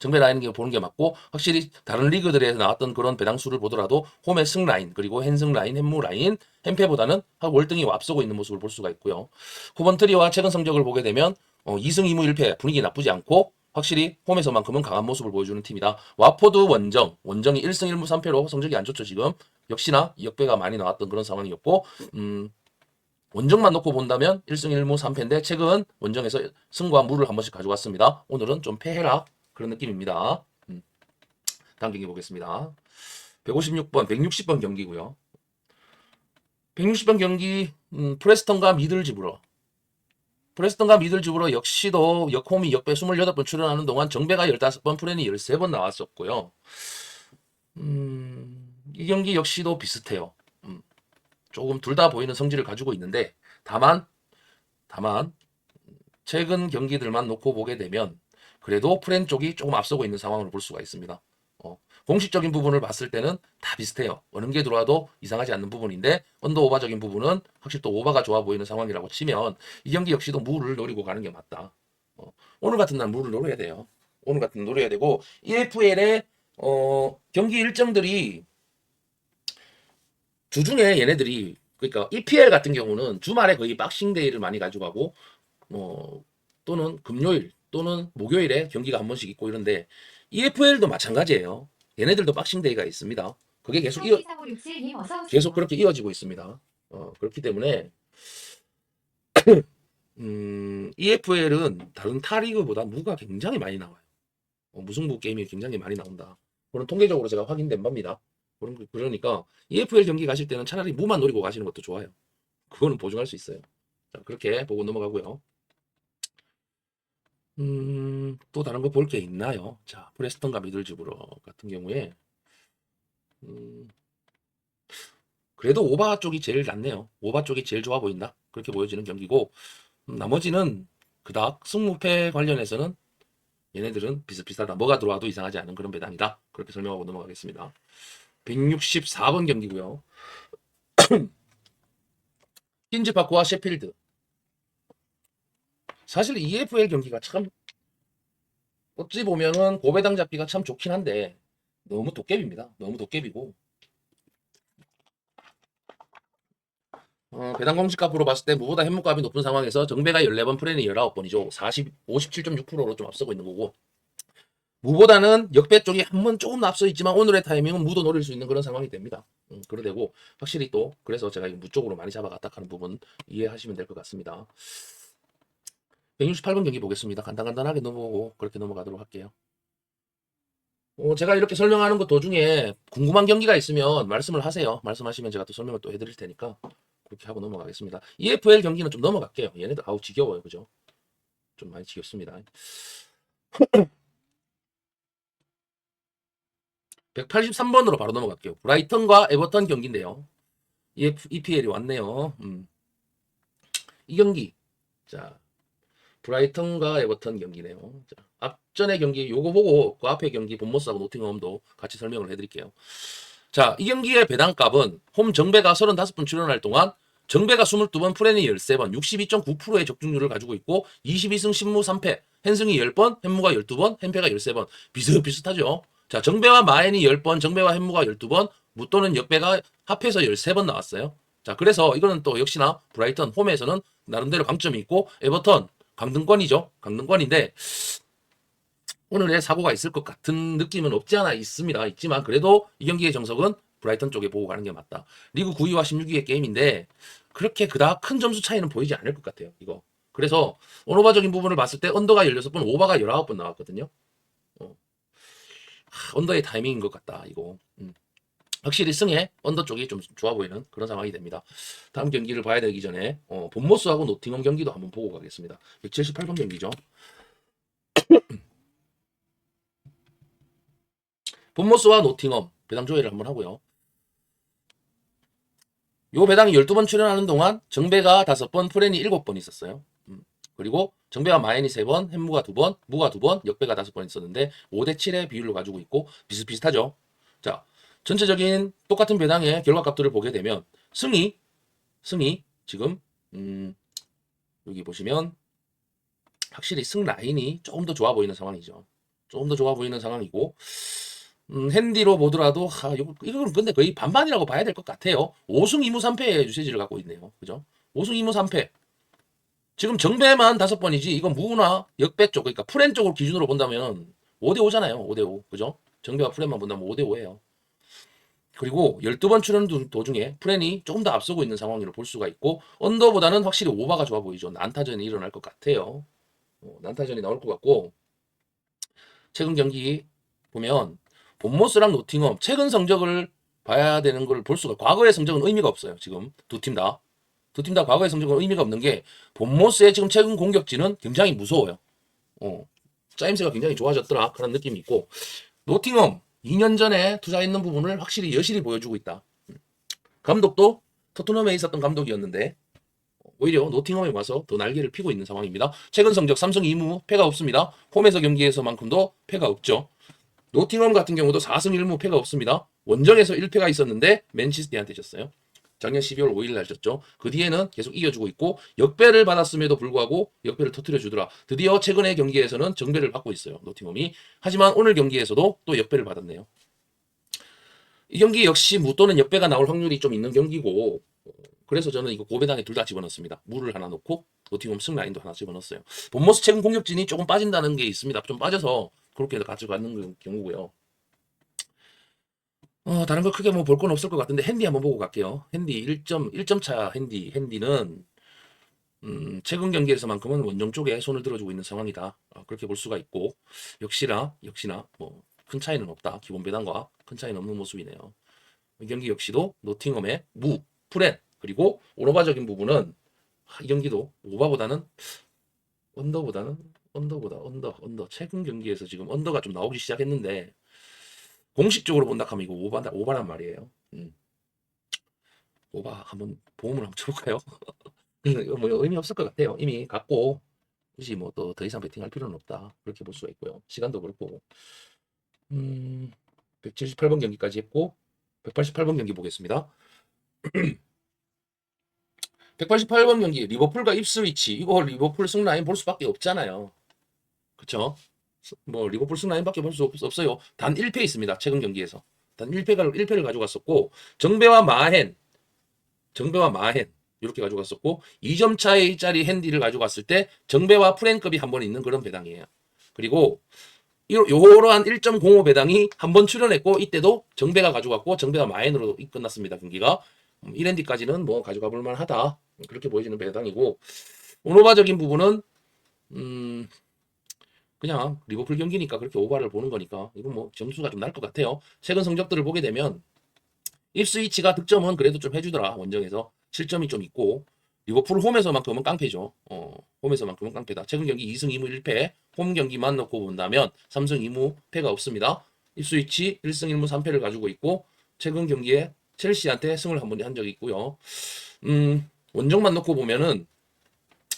Speaker 1: 정배 라인 보는 게 맞고 확실히 다른 리그들에서 나왔던 그런 배당수를 보더라도 홈의 승 라인 그리고 헨승 라인, 햄무 라인, 햄패보다는 월등히 앞서고 있는 모습을 볼 수가 있고요. 코번트리와 최근 성적을 보게 되면 2승 2무 1패 분위기 나쁘지 않고 확실히 홈에서만큼은 강한 모습을 보여주는 팀이다. 와포드 원정이 1승 1무 3패로 성적이 안 좋죠 지금. 역시나 역배가 많이 나왔던 그런 상황이었고 원정만 놓고 본다면 1승 1무 3패인데 최근 원정에서 승과 무를 한 번씩 가져왔습니다. 오늘은 좀 패해라 그런 느낌입니다. 다음 경기 보겠습니다. 156번, 160번 경기고요. 160번 경기 프레스턴과 미들즈브러. 프레스턴과 미들즈브러 역시도 역홈이 역배 28번 출연하는 동안 정배가 15번, 프렌이 13번 나왔었고요. 이 경기 역시도 비슷해요. 조금 둘 다 보이는 성질을 가지고 있는데 다만 최근 경기들만 놓고 보게 되면 그래도 프렌 쪽이 조금 앞서고 있는 상황을 볼 수가 있습니다. 공식적인 부분을 봤을 때는 다 비슷해요. 어느 게 들어와도 이상하지 않는 부분인데 언더 오버적인 부분은 확실히 또 오버가 좋아 보이는 상황이라고 치면 이 경기 역시도 무를 노리고 가는 게 맞다. 오늘 같은 날 무를 노려야 돼요. 오늘 같은 날 노려야 되고 EFL의 경기 일정들이 주중에 얘네들이 그러니까 EPL 같은 경우는 주말에 거의 박싱데이를 많이 가져가고 또는 금요일 또는 목요일에 경기가 한 번씩 있고 이런데 EFL도 마찬가지예요. 얘네들도 박싱데이가 있습니다. 그게
Speaker 2: 님 어서 오세요.
Speaker 1: 계속 그렇게 이어지고 있습니다. 그렇기 때문에 EFL은 다른 타리그보다 무가 굉장히 많이 나와요. 무승부 게임이 굉장히 많이 나온다. 그런 통계적으로 제가 확인된 바입니다. 그러니까 EFL 경기 가실 때는 차라리 무만 노리고 가시는 것도 좋아요. 그거는 보증할 수 있어요. 자, 그렇게 보고 넘어가고요. 또 다른 거 볼 게 있나요? 자, 프레스턴과 미들즈브러 같은 경우에 그래도 오바 쪽이 제일 낫네요. 오바 쪽이 제일 좋아 보인다. 그렇게 보여지는 경기고 나머지는 그닥 승무패 관련해서는 얘네들은 비슷비슷하다. 뭐가 들어와도 이상하지 않은 그런 배당이다. 그렇게 설명하고 넘어가겠습니다. 164번 경기고요. 퀸즈파크와 셰필드. 사실 EFL 경기가 참 어찌 보면은 고배당 잡기가 참 좋긴 한데 너무 도깨비입니다. 너무 도깨비고 배당 공시값으로 봤을 때 무보다 현무값이 높은 상황에서 정배가 14번, 프렌이 19번이죠. 57.6%로 좀 앞서고 있는 거고 무보다는 역배 쪽이 한 번 조금 앞서 있지만 오늘의 타이밍은 무도 노릴 수 있는 그런 상황이 됩니다. 그러되고 확실히 또 그래서 제가 무 쪽으로 많이 잡아갔다 하는 부분 이해하시면 될 것 같습니다. 168번 경기 보겠습니다. 간단하게 넘어오고 그렇게 넘어가도록 할게요. 제가 이렇게 설명하는 것 도중에 궁금한 경기가 있으면 말씀을 하세요. 말씀하시면 제가 또 설명을 또 해드릴 테니까 그렇게 하고 넘어가겠습니다. EFL 경기는 좀 넘어갈게요. 얘네들 아우 지겨워요. 그죠? 좀 많이 지겹습니다. 183번으로 바로 넘어갈게요. 브라이턴과 에버턴 경기인데요. EPL이 왔네요. 이 경기. 자, 브라이턴과 에버턴 경기네요. 자, 앞전의 경기 요거 보고 그 앞에 경기 본모스하고 노팅엄도 같이 설명을 해드릴게요. 자, 이 경기의 배당값은 홈 정배가 35분 출연할 동안 정배가 22번, 프렌이 13번, 62.9%의 적중률을 가지고 있고 22승 10무 3패, 헨승이 10번, 헨무가 12번, 헨패가 13번. 비슷비슷하죠. 자, 정배와 마엔이 10번, 정배와 헨무가 12번, 무 또는 역배가 합해서 13번 나왔어요. 자, 그래서 이거는 또 역시나 브라이턴 홈에서는 나름대로 강점이 있고 에버턴 강등권이죠. 강등권인데 오늘의 사고가 있을 것 같은 느낌은 없지 않아 있습니다. 있지만 그래도 이 경기의 정석은 브라이턴 쪽에 보고 가는 게 맞다. 리그 9위와 16위의 게임인데 그렇게 그닥 큰 점수 차이는 보이지 않을 것 같아요. 이거. 그래서 언어바적인 부분을 봤을 때 언더가 16번, 오버가 19번 나왔거든요. 언더의 타이밍인 것 같다. 이거. 확실히 승에 언더 쪽이 좀 좋아 보이는 그런 상황이 됩니다. 다음 경기를 봐야 되기 전에 본모스하고 노팅엄 경기도 한번 보고 가겠습니다. 178번 경기죠. 본모스와 노팅엄 배당 조회를 한번 하고요. 요 배당이 12번 출연하는 동안 정배가 5번, 프렌이 7번 있었어요. 그리고 정배와 마엔이 3번, 햄무가 2번, 무가 2번, 역배가 5번 있었는데 5대7의 비율로 가지고 있고 비슷비슷하죠. 자, 전체적인 똑같은 배당의 결과값들을 보게 되면 승이 지금 여기 보시면 확실히 승 라인이 조금 더 좋아 보이는 상황이죠. 조금 더 좋아 보이는 상황이고 핸디로 보더라도 이건 근데 거의 반반이라고 봐야 될 것 같아요. 5승 2무 3패의 유세지를 갖고 있네요. 그죠? 5승 2무 3패. 지금 정배만 5번이지 이건 무나 역배 쪽 그러니까 프렌 쪽을 기준으로 본다면 5대5잖아요. 5대5. 그죠? 정배와 프렌만 본다면 5대5예요. 그리고 12번 출연 도중에 프렌이 조금 더 앞서고 있는 상황으로 볼 수가 있고 언더보다는 확실히 오바가 좋아 보이죠. 난타전이 일어날 것 같아요. 난타전이 나올 것 같고 최근 경기 보면 본모스랑 노팅엄 최근 성적을 봐야 되는 걸 볼 수가 과거의 성적은 의미가 없어요. 지금 두 팀 다 과거의 성적은 의미가 없는 게 본모스의 지금 최근 공격진은 굉장히 무서워요. 짜임새가 굉장히 좋아졌더라 그런 느낌이 있고 노팅엄 2년 전에 투자했는 부분을 확실히 여실히 보여주고 있다. 감독도 토트넘에 있었던 감독이었는데 오히려 노팅엄에 와서 더 날개를 피고 있는 상황입니다. 최근 성적 3승 2무 패가 없습니다. 홈에서 경기에서만큼도 패가 없죠. 노팅엄 같은 경우도 4승 1무 패가 없습니다. 원정에서 1패가 있었는데 맨시티한테 졌어요. 작년 12월 5일 날 졌죠. 그 뒤에는 계속 이겨주고 있고 역배를 받았음에도 불구하고 역배를 터뜨려 주더라. 드디어 최근의 경기에서는 정배를 받고 있어요. 노팅엄이. 하지만 오늘 경기에서도 또 역배를 받았네요. 이 경기 역시 무 또는 역배가 나올 확률이 좀 있는 경기고 그래서 저는 이거 고배당에 둘 다 집어넣습니다. 무를 하나 넣고 노팅엄 승라인도 하나 집어넣었어요. 본머스 최근 공격진이 조금 빠진다는 게 있습니다. 좀 빠져서 그렇게 가져가는 경우고요. 다른 거 크게 뭐 볼 건 없을 것 같은데 핸디 한번 보고 갈게요. 핸디 1점 차 핸디는 최근 경기에서만큼은 원정 쪽에 손을 들어주고 있는 상황이다. 그렇게 볼 수가 있고 역시나 뭐 큰 차이는 없다. 기본 배당과 큰 차이는 없는 모습이네요. 이 경기 역시도 노팅엄의 무, 프렌 그리고 오너바적인 부분은 이 경기도 오바보다는 언더 최근 경기에서 지금 언더가 좀 나오기 시작했는데 공식적으로 본다 하면 이거 오바란 말이에요. 오바 한번 보험을 한번 쳐볼까요? 이거 뭐 의미 없을 것 같아요. 이미 갔고 굳이 뭐 또 더 이상 베팅할 필요는 없다. 그렇게 볼 수가 있고요. 시간도 그렇고 178번 경기까지 했고 188번 경기 보겠습니다. 188번 경기 리버풀과 입스위치 이거 리버풀 승라인 볼 수밖에 없잖아요. 그쵸? 뭐 리버풀 승라인밖에 볼 수 없어요. 단 1패 있습니다. 최근 경기에서. 단 1패를 가져갔었고 정배와 마헨 이렇게 가져갔었고 2점 차이짜리 핸디를 가져갔을 때 정배와 프랭급이 한 번 있는 그런 배당이에요. 그리고 요러한 1.05 배당이 한 번 출연했고 이때도 정배가 가져갔고 정배가 마헨으로 끝났습니다. 경기가 1핸디까지는 뭐 가져가 볼 만하다. 그렇게 보여지는 배당이고 오노바적인 부분은 그냥 리버풀 경기니까 그렇게 오바를 보는 거니까 이건 뭐 점수가 좀 날 것 같아요. 최근 성적들을 보게 되면 입스위치가 득점은 그래도 좀 해주더라. 원정에서 7점이 좀 있고 리버풀 홈에서만큼은 깡패죠. 홈에서만큼은 깡패다. 최근 경기 2승 2무 1패 홈 경기만 넣고 본다면 3승 2무 패가 없습니다. 입스위치 1승 1무 3패를 가지고 있고 최근 경기에 첼시한테 승을 한 번 한 적이 있고요. 원정만 놓고 보면은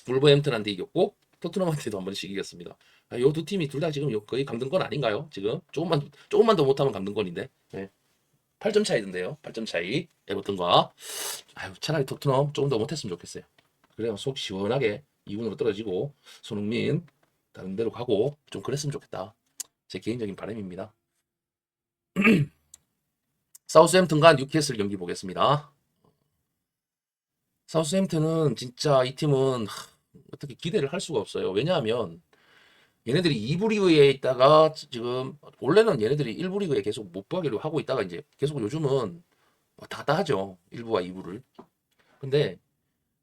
Speaker 1: 울버햄튼한테 이겼고 토트넘한테도 한 번씩 이겼습니다. 이 두 팀이 둘 다 지금 거의 강등권 아닌가요? 지금 조금만 더 못하면 강등권인데. 네. 8점 차이던데요. 8점 차이. 에버튼과 차라리 토트넘 조금 더 못했으면 좋겠어요. 그래야 속 시원하게 2군으로 떨어지고 손흥민 다른 데로 가고 좀 그랬으면 좋겠다. 제 개인적인 바람입니다. 사우스햄튼과 뉴캐슬 경기 보겠습니다. 사우스햄튼은 진짜 이 팀은 어떻게 기대를 할 수가 없어요. 왜냐하면 얘네들이 2부 리그에 있다가 지금 원래는 얘네들이 1부 리그에 계속 못 가기로 하고 있다가 이제 계속 요즘은 왔다 갔다 하죠. 1부와 2부를. 근데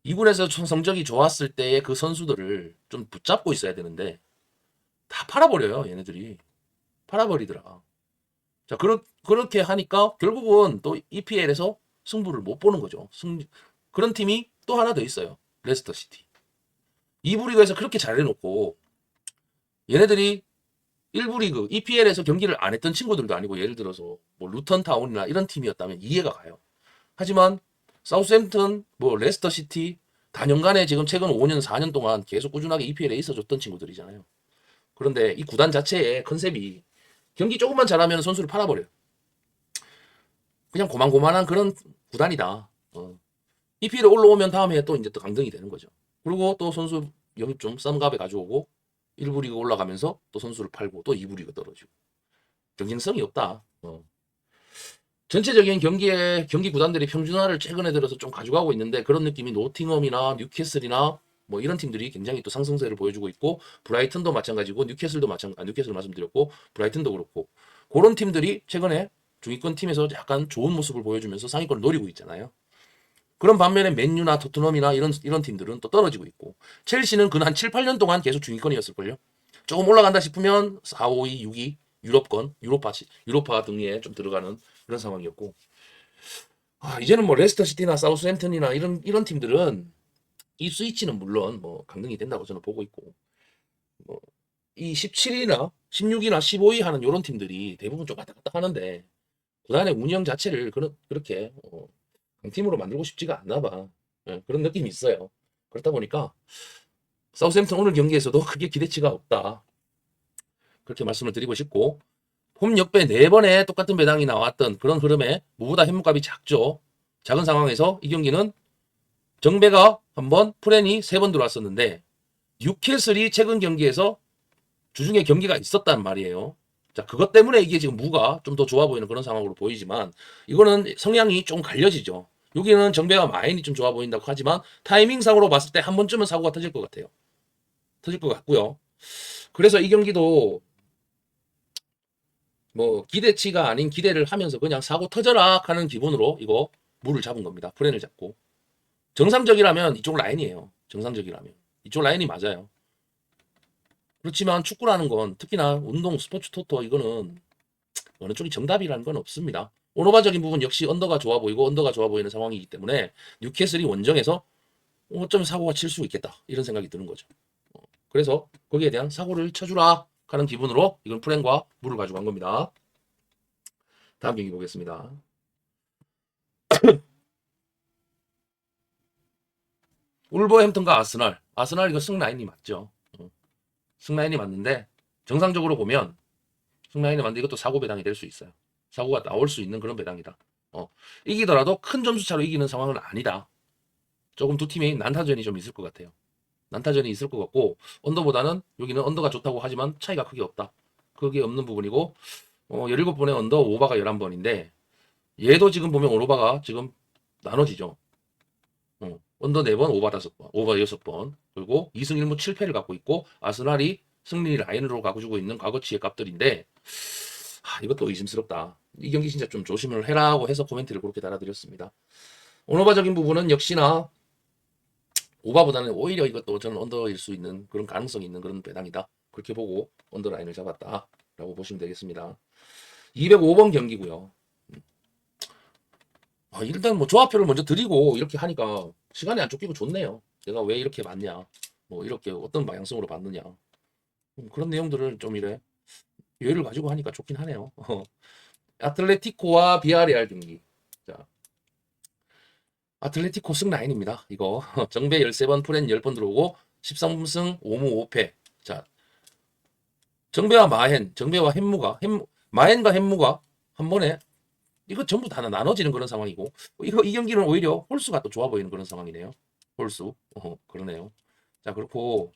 Speaker 1: 2군에서 성적이 좋았을 때의 그 선수들을 좀 붙잡고 있어야 되는데 다 팔아버려요. 얘네들이. 팔아버리더라. 자, 그렇게 하니까 결국은 또 EPL에서 승부를 못 보는 거죠. 그런 팀이 또 하나 더 있어요. 레스터 시티. 2부 리그에서 그렇게 잘해놓고 얘네들이 1부 리그 EPL에서 경기를 안 했던 친구들도 아니고 예를 들어서 뭐 루턴 타운이나 이런 팀이었다면 이해가 가요. 하지만 사우스햄튼, 뭐 레스터 시티 단연간에 지금 최근 5년, 4년 동안 계속 꾸준하게 EPL에 있어줬던 친구들이잖아요. 그런데 이 구단 자체의 컨셉이 경기 조금만 잘하면 선수를 팔아버려요. 그냥 고만고만한 그런 구단이다. EPL에 올라오면 다음에 또 이제 또 강등이 되는 거죠. 그리고 또 선수 영입 좀 싼 값에 가져오고 1부 리그 올라가면서 또 선수를 팔고 또 2부 리그 떨어지고 경쟁성이 없다. 전체적인 경기 구단들이 평준화를 최근에 들어서 좀 가져가고 있는데 그런 느낌이 노팅엄이나 뉴캐슬이나 뭐 이런 팀들이 굉장히 또 상승세를 보여주고 있고 브라이튼도 마찬가지고 뉴캐슬 말씀드렸고 브라이튼도 그렇고 그런 팀들이 최근에 중위권 팀에서 약간 좋은 모습을 보여주면서 상위권을 노리고 있잖아요. 그런 반면에 맨유나 토트넘이나 이런 팀들은 또 떨어지고 있고 첼시는 근 한 7, 8년 동안 계속 중위권이었을걸요. 조금 올라간다 싶으면 4, 5, 2, 6위 유럽권, 유로파 등에 좀 들어가는 그런 상황이었고 이제는 뭐 레스터 시티나 사우스햄튼이나 이런 팀들은 이 스위치는 물론 뭐 강등이 된다고 저는 보고 있고 뭐 이 17위나 16위나 15위 하는 이런 팀들이 대부분 좀 왔다 갔다 하는데 구단의 운영 자체를 그렇게 강팀으로 만들고 싶지가 않나 봐. 그런 느낌이 있어요. 그렇다 보니까 사우스햄튼 오늘 경기에서도 크게 기대치가 없다. 그렇게 말씀을 드리고 싶고, 홈 역배 4번에 똑같은 배당이 나왔던 그런 흐름에 무보다 현무값이 작죠. 작은 상황에서 이 경기는 정배가 한 번, 프렌이 3번 들어왔었는데 뉴캐슬이 최근 경기에서 주중에 경기가 있었단 말이에요. 자, 그것 때문에 이게 지금 무가 좀 더 좋아 보이는 그런 상황으로 보이지만 이거는 성향이 좀 갈려지죠. 여기는 정배와 마인이 좀 좋아 보인다고 하지만 타이밍상으로 봤을 때 한 번쯤은 사고가 터질 것 같아요. 터질 것 같고요. 그래서 이 경기도 뭐 기대치가 아닌 기대를 하면서 그냥 사고 터져라 하는 기분으로 이거 무를 잡은 겁니다. 프렌을 잡고. 정상적이라면 이쪽 라인이에요. 정상적이라면. 이쪽 라인이 맞아요. 그렇지만 축구라는 건 특히나 운동 스포츠 토토 이거는 어느 쪽이 정답이라는 건 없습니다. 오노바적인 부분 역시 언더가 좋아 보이고 언더가 좋아 보이는 상황이기 때문에 뉴캐슬이 원정에서 어쩌면 사고가 칠 수 있겠다 이런 생각이 드는 거죠. 그래서 거기에 대한 사고를 쳐주라 하는 기분으로 이건 프렌과 무를 가지고 간 겁니다. 다음 경기 보겠습니다. 울버햄튼과 아스날. 아스날 이거 승라인이 맞죠. 승라인이 맞는데 정상적으로 보면 승라인이 맞는데 이것도 사고 배당이 될 수 있어요. 사고가 나올 수 있는 그런 배당이다. 이기더라도 큰 점수 차로 이기는 상황은 아니다. 조금 두 팀이 난타전이 좀 있을 것 같아요. 난타전이 있을 것 같고 언더보다는 여기는 언더가 좋다고 하지만 차이가 크게 없다. 그게 없는 부분이고 17번의 언더 오바가 11번인데 얘도 지금 보면 오바가 지금 나눠지죠. 언더 4번, 오바 5번, 오바 6번. 그리고 2승 1무 7패를 갖고 있고 아스날이 승리 라인으로 가지고 있는 과거치의 값들인데 이것도 의심스럽다. 이 경기 진짜 좀 조심을 해라고 해서 코멘트를 그렇게 달아드렸습니다. 오너바적인 부분은 역시나 오바보다는 오히려 이것도 저는 언더일 수 있는 그런 가능성이 있는 그런 배당이다. 그렇게 보고 언더 라인을 잡았다라고 보시면 되겠습니다. 205번 경기고요. 일단 뭐 조합표를 먼저 드리고 이렇게 하니까 시간이 안 쫓기고 좋네요. 내가 왜 이렇게 봤냐, 뭐 이렇게 어떤 방향성으로 봤느냐, 그런 내용들을 좀 이래 여유를 가지고 하니까 좋긴 하네요. 아틀레티코와 비아레알 경기. 자, 아틀레티코 승 라인입니다. 이거 정배 13번, 프렌 10번 들어오고 13승 5무 5패. 자, 정배와 마헨, 정배와 햄무가 마헨과 햄무가 한 번에 이거 전부 다 나눠지는 그런 상황이고 이 경기는 오히려 홀수가 또 좋아 보이는 그런 상황이네요. 홀수. 그러네요. 자, 그렇고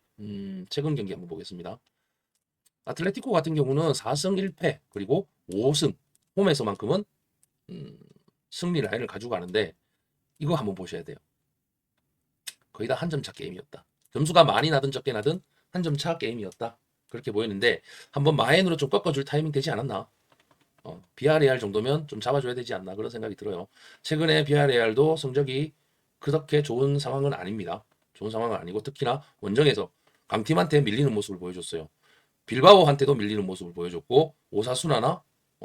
Speaker 1: 최근 경기 한번 보겠습니다. 아틀레티코 같은 경우는 4승 1패 그리고 5승 홈에서만큼은 승리 라인을 가지고 가는데 이거 한번 보셔야 돼요. 거의 다 한 점 차 게임이었다. 점수가 많이 나든 적게 나든 한 점 차 게임이었다. 그렇게 보이는데 한번 마엔으로 좀 꺾어줄 타이밍 되지 않았나? 비아레알 정도면 좀 잡아줘야 되지 않나 그런 생각이 들어요. 최근에 비아레알도 성적이 그렇게 좋은 상황은 아닙니다. 좋은 상황은 아니고 특히나 원정에서 강팀한테 밀리는 모습을 보여줬어요. 빌바오한테도 밀리는 모습을 보여줬고 오사수나나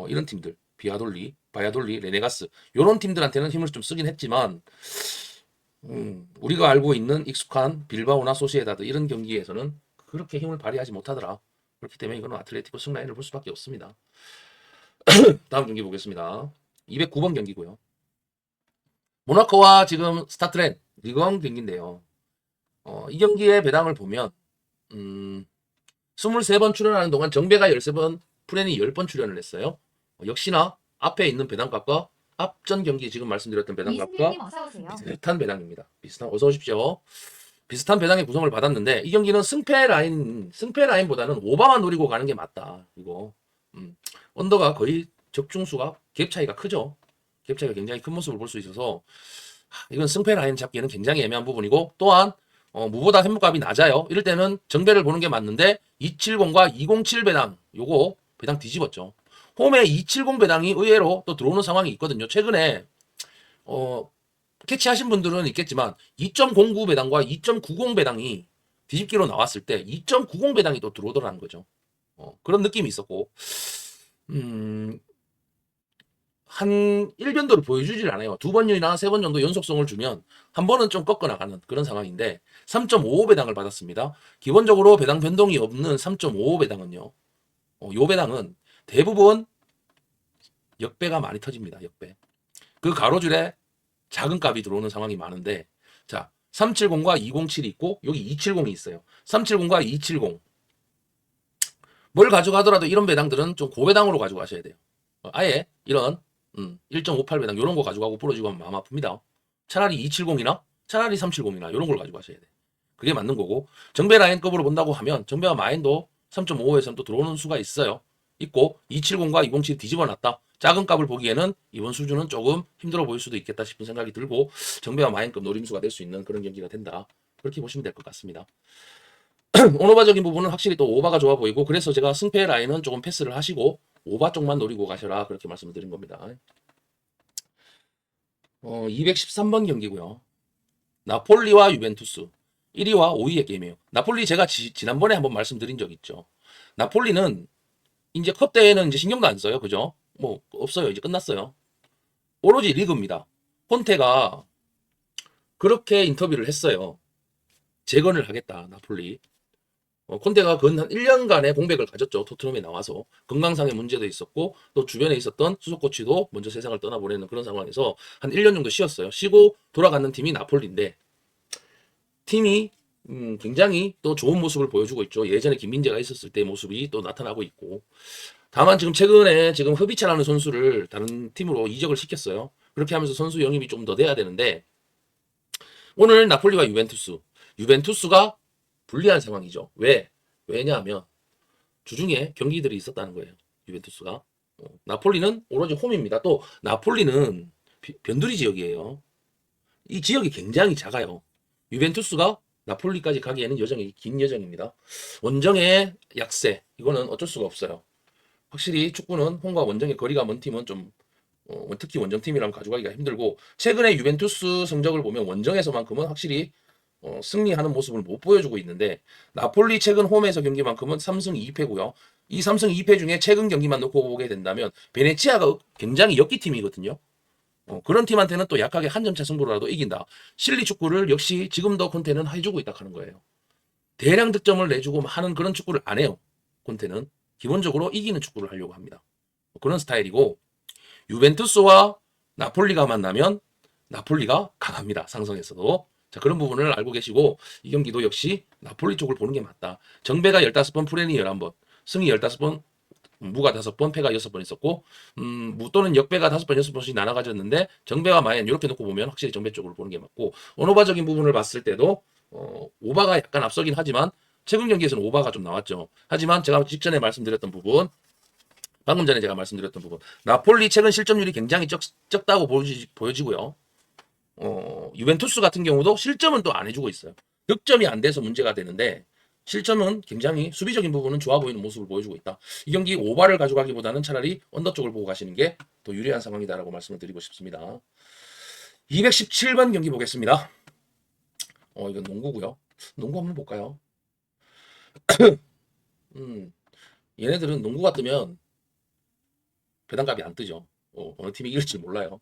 Speaker 1: 이런 팀들 비아돌리, 바야돌리, 레네가스 이런 팀들한테는 힘을 좀 쓰긴 했지만 우리가 알고 있는 익숙한 빌바오나 소시에다드 이런 경기에서는 그렇게 힘을 발휘하지 못하더라. 그렇기 때문에 이거는 아틀레티코 승라인을 볼 수밖에 없습니다. 다음 경기 보겠습니다. 209번 경기고요. 모나코와 지금 스타트렌 리그원 경기인데요. 이 경기의 배당을 보면 23번 출연하는 동안 정배가 13번, 프렌이 10번 출연을 했어요. 역시나 앞에 있는 배당값과 앞전 경기 지금 말씀드렸던 배당값과
Speaker 2: 이승민님 어서 오세요.
Speaker 1: 비슷한 배당입니다. 어서 오십시오. 비슷한 배당의 구성을 받았는데 이 경기는 승패 라인보다는 오바만 노리고 가는 게 맞다. 이거 언더가 거의 적중수가 갭 차이가 크죠. 갭 차이가 굉장히 큰 모습을 볼 수 있어서 이건 승패 라인 잡기에는 굉장히 애매한 부분이고 또한 무보다 현무값이 낮아요. 이럴 때는 정배를 보는 게 맞는데 270과 207 배당 요거 배당 뒤집었죠. 홈에 270 배당이 의외로 또 들어오는 상황이 있거든요. 최근에 캐치하신 분들은 있겠지만 2.09 배당과 2.90 배당이 뒤집기로 나왔을 때 2.90 배당이 또 들어오더라는 거죠. 그런 느낌이 있었고 한 1변도를 보여주질 않아요. 2번이나 3번 정도 연속성을 주면 한 번은 좀 꺾어 나가는 그런 상황인데 3.55 배당을 받았습니다. 기본적으로 배당 변동이 없는 3.55 배당은요. 요 배당은 대부분 역배가 많이 터집니다. 역배. 그 가로줄에 작은 값이 들어오는 상황이 많은데 자, 370과 207이 있고 여기 270이 있어요. 370과 270. 뭘 가져가더라도 이런 배당들은 좀 고배당으로 가져가셔야 돼요. 아예 이런 1.58 배당 이런 거 가져가고 부러지고 하면 마음 아픕니다. 차라리 270이나 차라리 370이나 이런 걸 가져가셔야 돼. 그게 맞는 거고 정배 라인급으로 본다고 하면 정배와 마인도 3.55에서는 또 들어오는 수가 있어요. 있고 270과 207 뒤집어 놨다. 작은 값을 보기에는 이번 수준은 조금 힘들어 보일 수도 있겠다 싶은 생각이 들고 정배와 마인급 노림수가 될 수 있는 그런 경기가 된다. 그렇게 보시면 될 것 같습니다. 오너바적인 부분은 확실히 또 오바가 좋아 보이고 그래서 제가 승패 라인은 조금 패스를 하시고 오바 쪽만 노리고 가셔라 그렇게 말씀을 드린 겁니다. 213번 경기고요. 나폴리와 유벤투스 1위와 5위의 게임이에요. 나폴리 제가 지난번에 한번 말씀드린 적 있죠. 나폴리는 이제 컵 대회는 이제 신경도 안 써요. 그죠? 뭐 없어요. 이제 끝났어요. 오로지 리그입니다. 콘테가 그렇게 인터뷰를 했어요. 재건을 하겠다. 나폴리. 콘테가 근 한 1년간의 공백을 가졌죠. 토트넘에 나와서 건강상의 문제도 있었고 또 주변에 있었던 수석 코치도 먼저 세상을 떠나보내는 그런 상황에서 한 1년 정도 쉬었어요. 쉬고 돌아가는 팀이 나폴리인데 팀이 굉장히 또 좋은 모습을 보여주고 있죠. 예전에 김민재가 있었을 때 모습이 또 나타나고 있고 다만 지금 최근에 지금 허비차라는 선수를 다른 팀으로 이적을 시켰어요. 그렇게 하면서 선수 영입이 좀 더 돼야 되는데 오늘 나폴리와 유벤투스가 불리한 상황이죠. 왜냐하면 주중에 경기들이 있었다는 거예요. 유벤투스가. 나폴리는 오로지 홈입니다. 또 나폴리는 변두리 지역이에요. 이 지역이 굉장히 작아요. 유벤투스가 나폴리까지 가기에는 여정이 긴 여정입니다. 원정의 약세 이거는 어쩔 수가 없어요. 확실히 축구는 홈과 원정의 거리가 먼 팀은 좀 특히 원정팀이라면 가져가기가 힘들고 최근에 유벤투스 성적을 보면 원정에서만큼은 확실히 승리하는 모습을 못 보여주고 있는데 나폴리 최근 홈에서 경기만큼은 3승 2패고요. 이 3승 2패 중에 최근 경기만 놓고 보게 된다면 베네치아가 굉장히 역기팀이거든요. 그런 팀한테는 또 약하게 한 점차 승부라도 이긴다. 실리 축구를 역시 지금도 콘테는 해주고 있다 하는 거예요. 대량 득점을 내주고 하는 그런 축구를 안 해요. 콘테는 기본적으로 이기는 축구를 하려고 합니다. 그런 스타일이고 유벤투스와 나폴리가 만나면 나폴리가 강합니다. 상성에서도. 자, 그런 부분을 알고 계시고 이 경기도 역시 나폴리 쪽을 보는 게 맞다. 정배가 15번, 프렌이 11번, 승이 15번, 무가 5번, 패가 6번 있었고 무 또는 역배가 5번, 6번씩 나눠 가졌는데 정배와 마엔 이렇게 놓고 보면 확실히 정배 쪽으로 보는 게 맞고 오노바적인 부분을 봤을 때도 오바가 약간 앞서긴 하지만 최근 경기에서는 오바가 좀 나왔죠. 하지만 제가 직전에 말씀드렸던 부분 방금 전에 제가 말씀드렸던 부분 나폴리 최근 실점률이 굉장히 적다고 보여지고요. 유벤투스 같은 경우도 실점은 또 안 해주고 있어요. 득점이 안 돼서 문제가 되는데 실점은 굉장히 수비적인 부분은 좋아 보이는 모습을 보여주고 있다. 이 경기 오바를 가져가기보다는 차라리 언더 쪽을 보고 가시는 게 더 유리한 상황이다라고 말씀을 드리고 싶습니다. 217번 경기 보겠습니다. 이건 농구고요. 농구 한번 볼까요? 얘네들은 농구가 뜨면 배당값이 안 뜨죠. 어느 팀이 이길지 몰라요.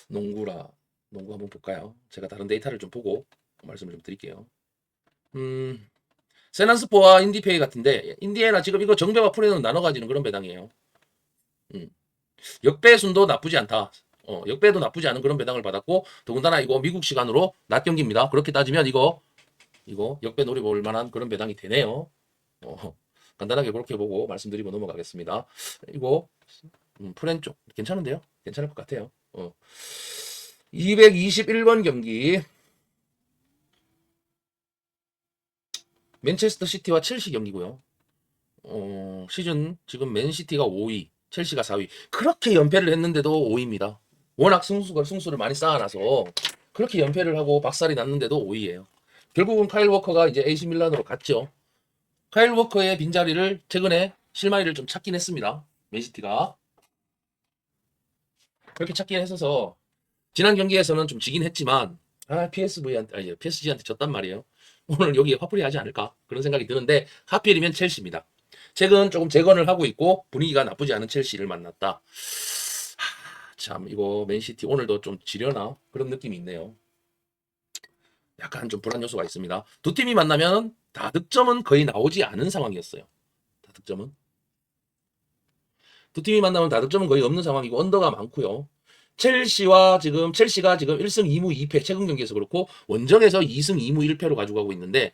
Speaker 1: 농구 한번 볼까요? 제가 다른 데이터를 좀 보고 말씀을 좀 드릴게요. 세난스포와 인디페이 같은데 인디애나 지금 이거 정배와 프레는 나눠 가지는 그런 배당이에요. 역배순도 나쁘지 않다. 역배도 나쁘지 않은 그런 배당을 받았고 더군다나 이거 미국 시간으로 낮 경기입니다. 그렇게 따지면 이거 역배 노려볼 만한 그런 배당이 되네요. 간단하게 그렇게 보고 말씀드리고 넘어가겠습니다. 이거 프렌 쪽 괜찮은데요? 괜찮을 것 같아요. 221번 경기 맨체스터 시티와 첼시 경기고요. 시즌 지금 맨시티가 5위, 첼시가 4위. 그렇게 연패를 했는데도 5위입니다. 워낙 승수를 많이 쌓아놔서 그렇게 연패를 하고 박살이 났는데도 5위예요. 결국은 카일 워커가 이제 AC 밀란으로 갔죠. 카일 워커의 빈자리를 최근에 실마리를 좀 찾긴 했습니다. 맨시티가. 그렇게 찾긴 했어서 지난 경기에서는 좀 지긴 했지만 PSG한테 졌단 말이에요. 오늘 여기에 화풀이 하지 않을까 그런 생각이 드는데 하필이면 첼시입니다. 최근 조금 재건을 하고 있고 분위기가 나쁘지 않은 첼시를 만났다. 참 이거 맨시티 오늘도 좀 지려나 그런 느낌이 있네요. 약간 좀 불안 요소가 있습니다. 두 팀이 만나면 다득점은 거의 나오지 않은 상황이었어요. 다득점은 두 팀이 만나면 다득점은 거의 없는 상황이고 언더가 많고요. 첼시가 지금 1승 2무 2패 최근 경기에서 그렇고 원정에서 2승 2무 1패로 가져가고 있는데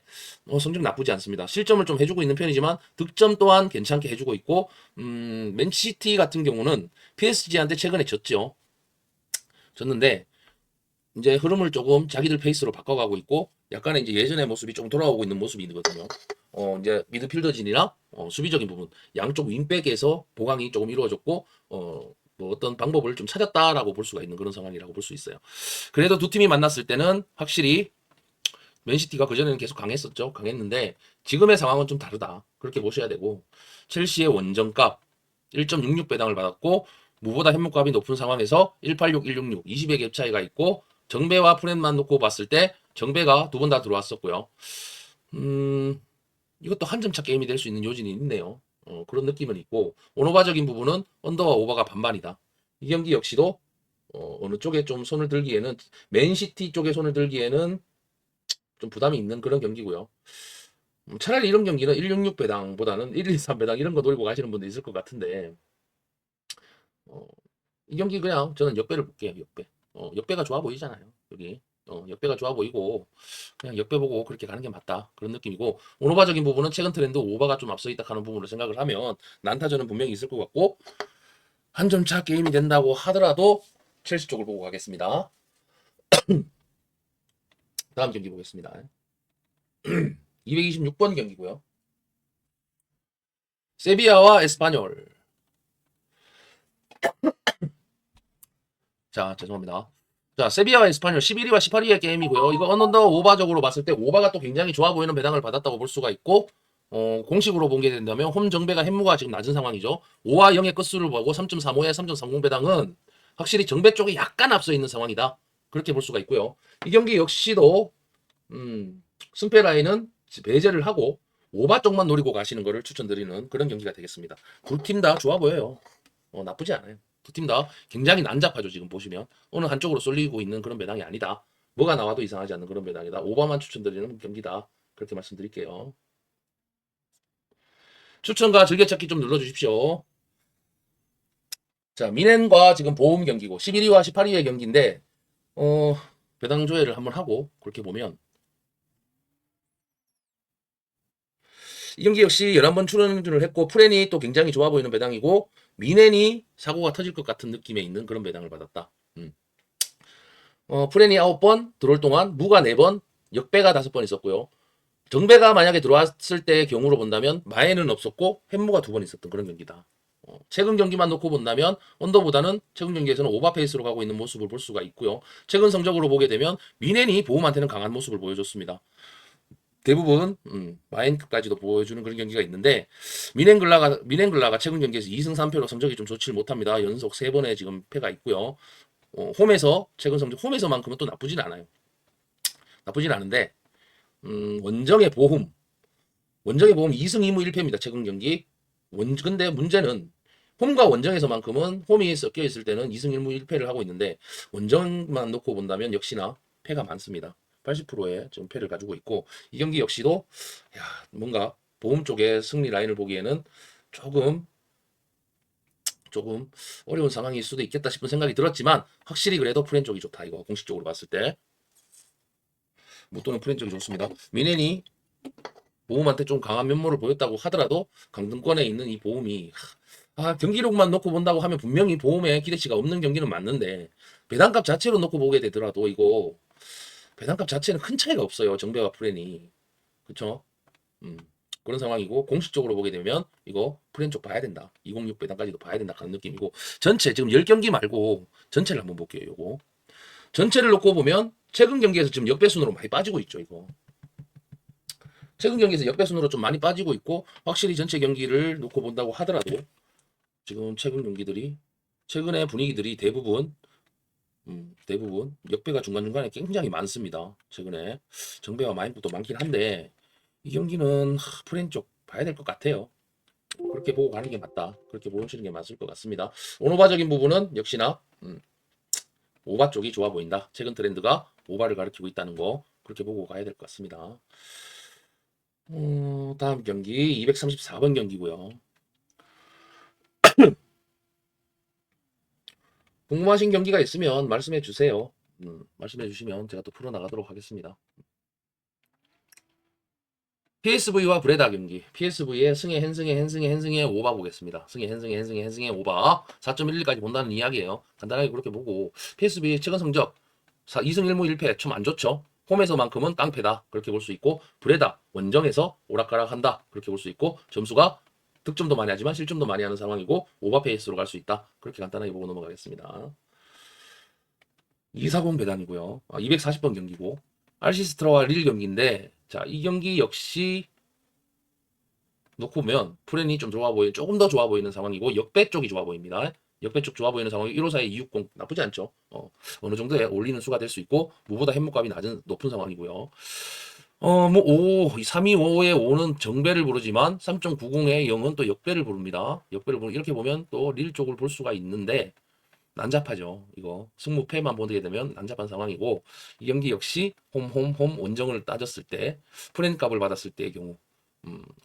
Speaker 1: 성적 나쁘지 않습니다. 실점을 좀 해주고 있는 편이지만 득점 또한 괜찮게 해주고 있고 맨시티 같은 경우는 PSG한테 최근에 졌죠. 졌는데 이제 흐름을 조금 자기들 페이스로 바꿔가고 있고 약간의 이제 예전의 모습이 좀 돌아오고 있는 모습이거든요. 이제 미드필더진이나 수비적인 부분 양쪽 윙백에서 보강이 조금 이루어졌고 뭐 어떤 방법을 좀 찾았다라고 볼 수가 있는 그런 상황이라고 볼 수 있어요. 그래도 두 팀이 만났을 때는 확실히 맨시티가 그전에는 계속 강했었죠. 강했는데 지금의 상황은 좀 다르다. 그렇게 보셔야 되고 첼시의 원정값 1.66 배당을 받았고 무보다 현무값이 높은 상황에서 186, 166, 20의 갭 차이가 있고 정배와 프렌만 놓고 봤을 때 정배가 두 번 다 들어왔었고요. 이것도 한 점 차 게임이 될 수 있는 요진이 있네요. 그런 느낌은 있고 오노바적인 부분은 언더와 오버가 반반이다. 이 경기 역시도 어느 쪽에 좀 손을 들기에는 맨시티 쪽에 손을 들기에는 좀 부담이 있는 그런 경기고요. 차라리 이런 경기는 166 배당보다는 113 배당 이런 거 노리고 가시는 분도 있을 것 같은데 어, 이 경기 그냥 저는 역배를 볼게요. 역배. 역배가 좋아 보이잖아요. 여기. 역배가 좋아 보이고 그냥 역배 보고 그렇게 가는 게 맞다. 그런 느낌이고 오노바적인 부분은 최근 트렌드 오바가 좀 앞서 있다 하는 부분으로 생각을 하면 난타전은 분명히 있을 것 같고 한 점 차 게임이 된다고 하더라도 첼시 쪽을 보고 가겠습니다. 다음 경기 보겠습니다. 226번 경기고요. 세비야와 에스파뇰. 자, 죄송합니다. 자, 세비야와 에스파뇰 11위와 18위의 게임이고요. 이거 언더 오바적으로 봤을 때 오바가 또 굉장히 좋아 보이는 배당을 받았다고 볼 수가 있고 공식으로 보게 된다면 홈 정배가 햄무가 지금 낮은 상황이죠. 5와 0의 끝수를 보고 3.35에 3.30 배당은 확실히 정배 쪽이 약간 앞서 있는 상황이다. 그렇게 볼 수가 있고요. 이 경기 역시도 승패 라인은 배제를 하고 오바 쪽만 노리고 가시는 것을 추천드리는 그런 경기가 되겠습니다. 두 팀 다 좋아 보여요. 나쁘지 않아요. 두 팀 다 굉장히 난잡하죠. 지금 보시면 어느 한쪽으로 쏠리고 있는 그런 배당이 아니다. 뭐가 나와도 이상하지 않는 그런 배당이다. 오바만 추천드리는 경기다. 그렇게 말씀드릴게요. 추천과 즐겨찾기 좀 눌러주십시오. 자, 미넨과 지금 보험 경기고 11위와 18위의 경기인데 배당 조회를 한번 하고 그렇게 보면 이 경기 역시 11번 출연을 했고 프렌이 또 굉장히 좋아 보이는 배당이고 미넨이 사고가 터질 것 같은 느낌에 있는 그런 배당을 받았다. 프렌이 9번 들어올 동안 무가 4번 역배가 5번 있었고요. 정배가 만약에 들어왔을 때의 경우로 본다면 마에는 없었고 햄무가 2번 있었던 그런 경기다. 최근 경기만 놓고 본다면 언더보다는 최근 경기에서는 오버 페이스로 가고 있는 모습을 볼 수가 있고요. 최근 성적으로 보게 되면 미넨이 보험한테는 강한 모습을 보여줬습니다. 대부분 마인급까지도 보여주는 그런 경기가 있는데 미넨글라가 최근 경기에서 2승 3패로 성적이 좀 좋지를 못합니다. 연속 3번의 지금 패가 있고요. 홈에서 최근 성적 홈에서만큼은 또 나쁘진 않아요. 나쁘진 않은데 원정의 보험 2승 2무 1패입니다. 최근 경기. 근데 문제는 홈과 원정에서만큼은 홈이 섞여 있을 때는 2승 1무 1패를 하고 있는데 원정만 놓고 본다면 역시나 패가 많습니다. 80%의 지금 패를 가지고 있고 이 경기 역시도 뭔가 보험 쪽의 승리 라인을 보기에는 조금 어려운 상황일 수도 있겠다 싶은 생각이 들었지만 확실히 그래도 프렌 쪽이 좋다. 이거 공식적으로 봤을 때 무또는 프렌 쪽이 좋습니다. 미넨이 보험한테 좀 강한 면모를 보였다고 하더라도 강등권에 있는 이 보험이 경기력만 놓고 본다고 하면 분명히 보험에 기대치가 없는 경기는 맞는데 배당값 자체로 놓고 보게 되더라도 이거 배당값 자체는 큰 차이가 없어요. 정배와 프렌이. 그쵸? 그런 상황이고 공식적으로 보게 되면 이거 프렌 쪽 봐야 된다. 206 배당까지도 봐야 된다 하는 느낌이고 전체 지금 10경기 말고 전체를 한번 볼게요. 요거. 전체를 놓고 보면 최근 경기에서 지금 역배순으로 많이 빠지고 있죠. 이거. 최근 경기에서 역배순으로 좀 많이 빠지고 있고 확실히 전체 경기를 놓고 본다고 하더라도 지금 최근의 분위기들이 대부분 역배가 중간중간에 굉장히 많습니다. 최근에 정배와 마인드도 많긴 한데 이 경기는 프렌 쪽 봐야 될 것 같아요. 그렇게 보고 가는 게 맞다. 그렇게 보시는 게 맞을 것 같습니다. 오노바적인 부분은 역시나 오바 쪽이 좋아 보인다. 최근 트렌드가 오바를 가리키고 있다는 거 그렇게 보고 가야 될 것 같습니다. 다음 경기 234번 경기고요. 궁금하신 경기가 있으면 말씀해 주세요. 말씀해 주시면 제가 또 풀어나가도록 하겠습니다. PSV와 브레다 경기. PSV의 승혜, 헨승의 오바 보겠습니다. 승혜, 헨승의 오바. 4.11까지 본다는 이야기예요. 간단하게 그렇게 보고 PSV의 최근 성적 2승 1무 1패 좀 안 좋죠. 홈에서만큼은 깡패다. 그렇게 볼 수 있고 브레다 원정에서 오락가락한다. 그렇게 볼 수 있고 점수가 득점도 많이 하지만 실점도 많이 하는 상황이고 오바 페이스로 갈 수 있다. 그렇게 간단하게 보고 넘어가겠습니다. 240 배당이고요. 240번 경기고 알시스트라와 릴 경기인데 자, 이 경기 역시 놓고 보면 프렌이 좀 조금 더 좋아 보이는 상황이고 역배 쪽이 좋아 보입니다. 역배 쪽 좋아 보이는 상황이 154에 260 나쁘지 않죠. 어느 정도에 올리는 수가 될 수 있고 무보다 햇목값이 높은 상황이고요. 325의 5는 정배를 부르지만 3.90의 0은 또 역배를 부릅니다. 이렇게 보면 또 릴 쪽을 볼 수가 있는데 난잡하죠. 이거 승무패만 보게 되면 난잡한 상황이고 이 경기 역시 홈 원정을 따졌을 때 프렌 값을 받았을 때의 경우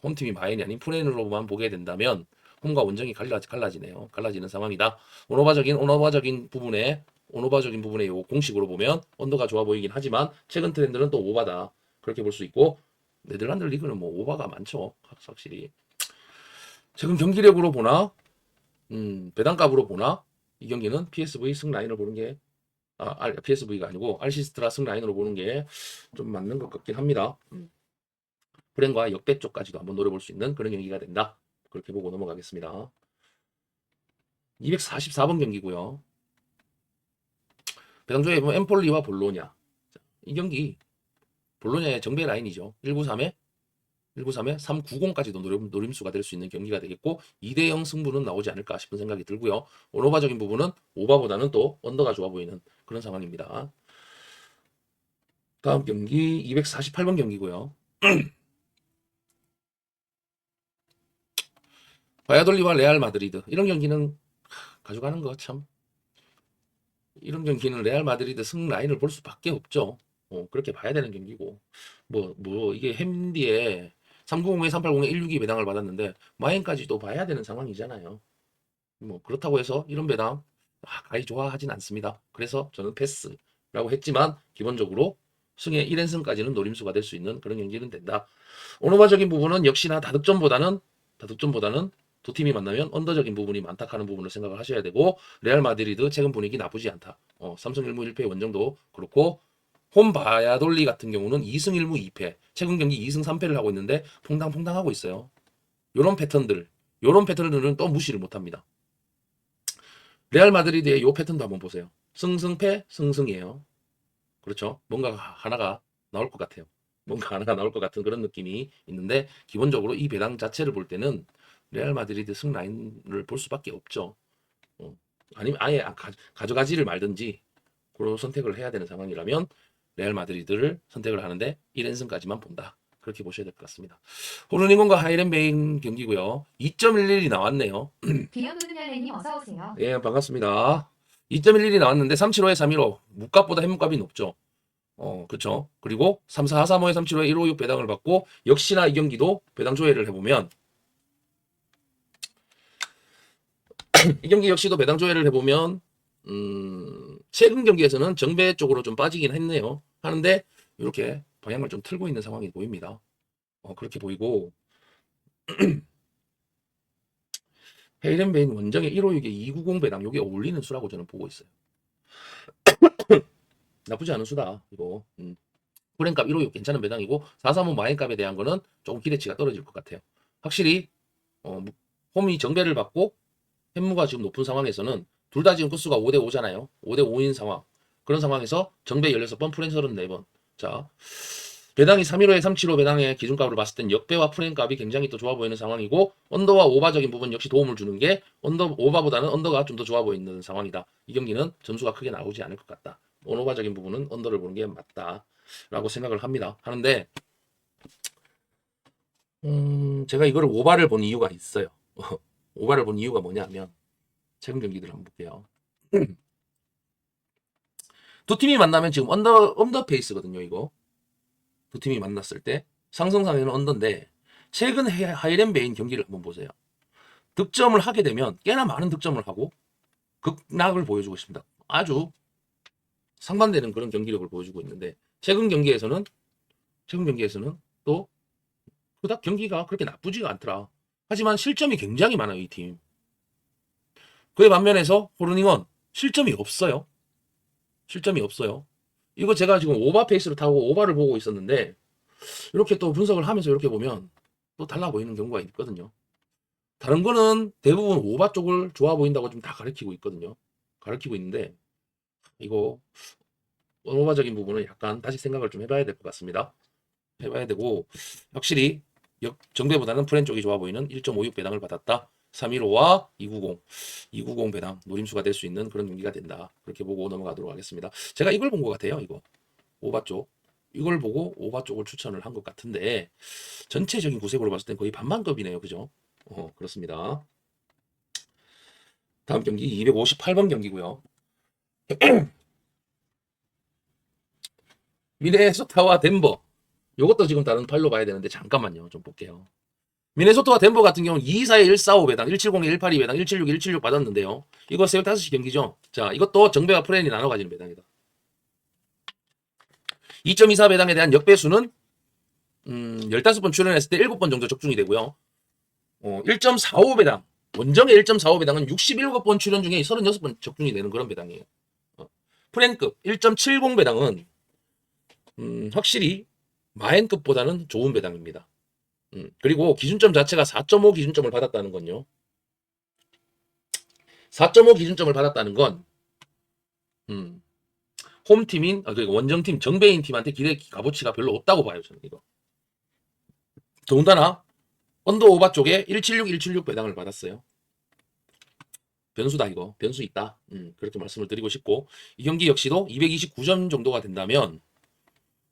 Speaker 1: 홈팀이 마인이 아닌 프렌으로만 보게 된다면 홈과 원정이 갈라지네요. 갈라지는 상황이다. 오너바적인 부분에 요 공식으로 보면 언더가 좋아 보이긴 하지만 최근 트렌드는 또 오바다. 그렇게 볼 수 있고 네덜란드 리그는 뭐 오바가 많죠. 확실히. 최근 경기력으로 보나 배당값으로 보나 이 경기는 PSV 승 라인을 보는 게 PSV가 아니고 알시스트라 승 라인으로 보는 게 좀 맞는 것 같긴 합니다. 프렌과 역배 쪽까지도 한번 노려볼 수 있는 그런 경기가 된다. 그렇게 보고 넘어가겠습니다. 244번 경기고요. 배당조에 보면 엠폴리와 볼로냐. 이 경기 볼로냐의 정배 라인이죠. 193에 390까지도 노림수가 될 수 있는 경기가 되겠고 2대0 승부는 나오지 않을까 싶은 생각이 들고요. 오너바적인 부분은 오바보다는 또 언더가 좋아 보이는 그런 상황입니다. 다음 경기 248번 경기고요. 바야돌리와 레알 마드리드 이런 경기는 가져가는 거 참 이런 경기는 레알 마드리드 승 라인을 볼 수밖에 없죠. 그렇게 봐야 되는 경기고 이게 햄디에 390에 380에 162 배당을 받았는데 마인까지도 봐야 되는 상황이잖아요. 그렇다고 해서 이런 배당 가히 좋아하진 않습니다. 그래서 저는 패스라고 했지만 기본적으로 승의 1연승까지는 노림수가 될 수 있는 그런 경기는 된다. 오너바적인 부분은 역시나 다득점보다는 두 팀이 만나면 언더적인 부분이 많다 하는 부분을 생각을 하셔야 되고 레알 마드리드 최근 분위기 나쁘지 않다. 3승 1무 1패 원정도 그렇고 홈 바야돌리 같은 경우는 2승 1무 2패 최근 경기 2승 3패를 하고 있는데 퐁당퐁당하고 있어요. 요런 패턴들은 또 무시를 못합니다. 레알 마드리드의 요 패턴도 한번 보세요. 승승패 승승이에요. 그렇죠. 뭔가 하나가 나올 것 같아요. 뭔가 하나가 나올 것 같은 그런 느낌이 있는데 기본적으로 이 배당 자체를 볼 때는 레알 마드리드 승 라인을 볼 수밖에 없죠. 아니면 아예 가져가지를 말든지 그런 선택을 해야 되는 상황이라면 레알 마드리드를 선택을 하는데 1연승까지만 본다. 그렇게 보셔야 될 것 같습니다. 호르닝건과 하이렌베인 경기고요. 2.11이 나왔네요.
Speaker 2: 비영두두냐님 어서 오세요.
Speaker 1: 예, 반갑습니다. 2.11이 나왔는데 375에 315 무값보다 햇무값이 높죠. 그렇죠. 그리고 3445에 375에 156 배당을 받고 역시나 이 경기도 배당 조회를 해보면 이 경기 역시도 배당 조회를 해보면 최근 경기에서는 정배 쪽으로 좀 빠지긴 했네요. 하는데 이렇게 방향을 좀 틀고 있는 상황이 보입니다. 그렇게 보이고 헤이렌베인 원정의 156에 290 배당 요게 어울리는 수라고 저는 보고 있어요. 나쁘지 않은 수다 이거. 프렌값 156 괜찮은 배당이고 435 마인값에 대한 거는 조금 기대치가 떨어질 것 같아요. 확실히 홈이 정배를 받고 햄무가 지금 높은 상황에서는 둘 다 지금 끝수가 5대 5잖아요. 5대 5인 상황. 그런 상황에서 정배 16번, 프렌 34번. 자, 배당이 315에 375 배당의 기준값으로 봤을 땐 역배와 프렌값이 굉장히 또 좋아 보이는 상황이고 언더와 오바적인 부분 역시 도움을 주는 게 오바보다는 언더가 좀 더 좋아 보이는 상황이다. 이 경기는 점수가 크게 나오지 않을 것 같다. 오바적인 부분은 언더를 보는 게 맞다라고 생각을 합니다. 하는데 제가 이거를 오바를 본 이유가 있어요. 오바를 본 이유가 뭐냐면 최근 경기들 한번 볼게요. 두 팀이 만나면 지금 언더 페이스거든요. 이거 두 팀이 만났을 때 상승상에는 언더인데 최근 하이렌베인 경기를 한번 보세요. 득점을 하게 되면 꽤나 많은 득점을 하고 극락을 보여주고 있습니다. 아주 상반되는 그런 경기력을 보여주고 있는데 최근 경기에서는 또 그닥 경기가 그렇게 나쁘지가 않더라. 하지만 실점이 굉장히 많아요, 이 팀. 그에 반면에서 호르닝은 실점이 없어요. 실점이 없어요. 이거 제가 지금 오바 페이스를 타고 오바를 보고 있었는데 이렇게 또 분석을 하면서 이렇게 보면 또 달라 보이는 경우가 있거든요. 다른 거는 대부분 오바 쪽을 좋아 보인다고 좀 다 가리키고 있거든요. 가리키고 있는데 이거 오바적인 부분은 약간 다시 생각을 좀 해봐야 될 것 같습니다. 해봐야 되고 확실히 정배보다는 프렌 쪽이 좋아 보이는 1.56 배당을 받았다. 315와 290 배당 노림수가 될 수 있는 그런 경기가 된다. 그렇게 보고 넘어가도록 하겠습니다. 제가 이걸 본 것 같아요. 이거 오바 쪽 이걸 보고 오바 쪽을 추천을 한 것 같은데 전체적인 구색으로 봤을 땐 거의 반만급이네요. 그죠? 그렇습니다. 다음 경기 258번 경기고요. 미네소타와 덴버. 요것도 지금 다른 파일로 봐야 되는데 잠깐만요. 좀 볼게요. 미네소타와 덴버 같은 경우는 224에 145 배당, 170에 182 배당, 176에 176 받았는데요. 이거 새벽 5시 경기죠. 자, 이것도 정배와 프렌이 나눠 가지는 배당이다. 2.24 배당에 대한 역배수는 15번 출연했을 때 7번 정도 적중이 되고요. 1.45 배당. 원정의 1.45 배당은 67번 출연 중에 36번 적중이 되는 그런 배당이에요. 프렌급 1.70 배당은 확실히 마엔급보다는 좋은 배당입니다. 그리고 기준점 자체가 4.5 기준점을 받았다는 건요. 4.5 기준점을 받았다는 건 홈팀인 그러니까 원정팀 정배인 팀한테 기대 값어치가 별로 없다고 봐요. 저는 이거. 더군다나 언더 오바 쪽에 176 배당을 받았어요. 변수다 이거. 변수 있다. 그렇게 말씀을 드리고 싶고 이 경기 역시도 229점 정도가 된다면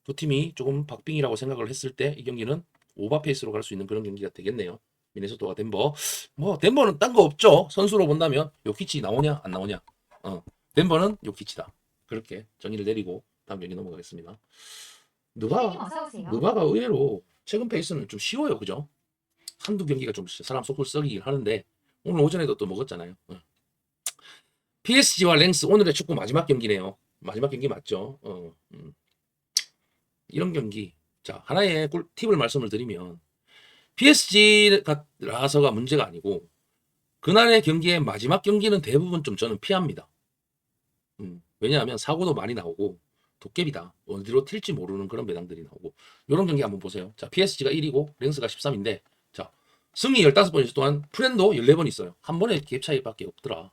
Speaker 1: 두 팀이 조금 박빙이라고 생각을 했을 때 이 경기는 오바 페이스로 갈 수 있는 그런 경기가 되겠네요. 미네소타와 덴버. 뭐 덴버는 딴 거 없죠. 선수로 본다면 요키치 나오냐 안 나오냐. 덴버는 요키치다. 그렇게 정의를 내리고 다음 경기 넘어가겠습니다.
Speaker 2: 선생님 어서 오세요.
Speaker 1: 누바가 의외로 최근 페이스는 좀 쉬워요. 그죠? 한두 경기가 좀 사람 속을 썩이긴 하는데 오늘 오전에도 또 먹었잖아요. PSG와 랭스 오늘의 축구 마지막 경기네요. 마지막 경기 맞죠? 이런 경기. 자, 하나의 팁을 말씀을 드리면 PSG라서가 문제가 아니고 그날의 경기의 마지막 경기는 대부분 좀 저는 피합니다. 왜냐하면 사고도 많이 나오고 도깨비다. 어디로 튈지 모르는 그런 배당들이 나오고 이런 경기 한번 보세요. 자, PSG가 1이고 랭스가 13인데 자, 승리 15번 있을 동안 프렌도 14번 있어요. 한 번에 갭 차이밖에 없더라.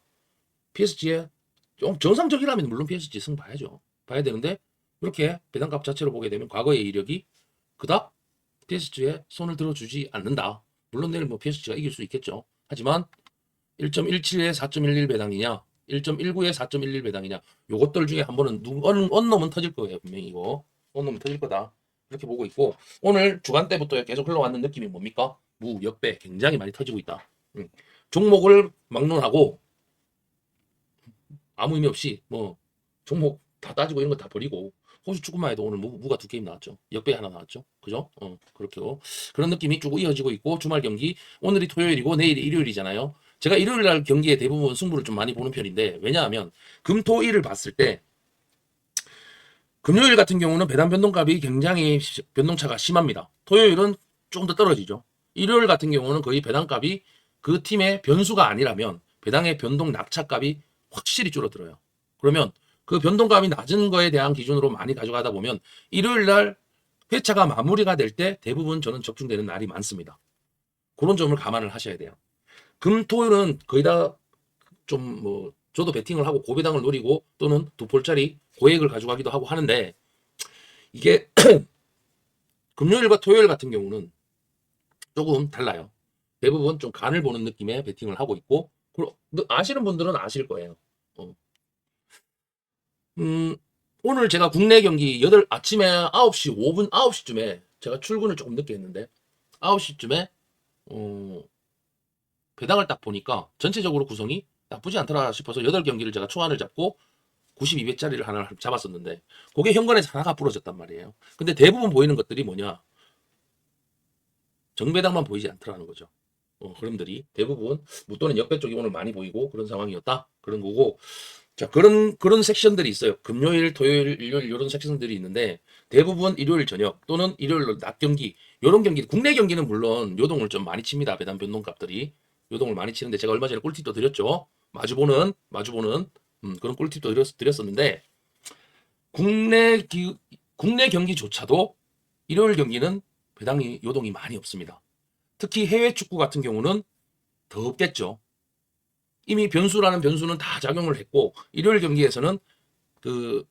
Speaker 1: PSG에 좀 정상적이라면 물론 PSG 승 봐야죠. 봐야 되는데 이렇게 배당값 자체로 보게 되면 과거의 이력이 그닥 PSG에 손을 들어주지 않는다. 물론 내일 뭐 PSG가 이길 수 있겠죠. 하지만 1.17에 4.11 배당이냐 1.19에 4.11 배당이냐 요것들 중에 한 번은 어느 놈은 터질 거예요. 분명히 이거 어느 놈은 터질 거다. 이렇게 보고 있고 오늘 주간 때부터 계속 흘러왔는 느낌이 뭡니까? 무, 역배 굉장히 많이 터지고 있다. 종목을 막론하고 아무 의미 없이 뭐 종목 다 따지고 이런 거 다 버리고 호주 축구만 해도 오늘 무가 2게임 나왔죠. 역배 하나 나왔죠. 그죠? 그렇게 그런 느낌이 쭉 이어지고 있고 주말 경기 오늘이 토요일이고 내일이 일요일이잖아요. 제가 일요일 날 경기에 대부분 승부를 좀 많이 보는 편인데 왜냐하면 금, 토, 일을 봤을 때 금요일 같은 경우는 배당 변동값이 굉장히 변동차가 심합니다. 토요일은 조금 더 떨어지죠. 일요일 같은 경우는 거의 배당값이 그 팀의 변수가 아니라면 배당의 변동 낙차값이 확실히 줄어들어요. 그러면 그 변동감이 낮은 거에 대한 기준으로 많이 가져가다 보면 일요일 날 회차가 마무리가 될 때 대부분 저는 적중되는 날이 많습니다. 그런 점을 감안을 하셔야 돼요. 금, 토요일은 거의 다 좀 뭐 저도 베팅을 하고 고배당을 노리고 또는 두 폴짜리 고액을 가져가기도 하고 하는데 이게 금요일과 토요일 같은 경우는 조금 달라요. 대부분 좀 간을 보는 느낌의 베팅을 하고 있고 아시는 분들은 아실 거예요. 오늘 제가 국내 경기 아침에 9시 5분 9시쯤에 제가 출근을 조금 늦게 했는데 9시쯤에 배당을 딱 보니까 전체적으로 구성이 나쁘지 않더라 싶어서 8경기를 제가 초안을 잡고 92배짜리를 하나 잡았었는데 그게 현관에서 하나가 부러졌단 말이에요. 근데 대부분 보이는 것들이 뭐냐? 정배당만 보이지 않더라는 거죠. 흐름들이 대부분 무또는 역배 쪽이 오늘 많이 보이고 그런 상황이었다. 그런 거고. 자, 그런 섹션들이 있어요. 금요일, 토요일, 일요일 이런 섹션들이 있는데 대부분 일요일 저녁 또는 일요일 낮 경기 이런 경기 국내 경기는 물론 요동을 좀 많이 칩니다. 배당 변동값들이 요동을 많이 치는데 제가 얼마 전에 꿀팁도 드렸죠. 마주보는 그런 꿀팁도 드렸었는데 국내 경기조차도 일요일 경기는 배당이 요동이 많이 없습니다. 특히 해외 축구 같은 경우는 더 없겠죠. 이미 변수라는 변수는 다 작용을 했고 일요일 경기에서는 그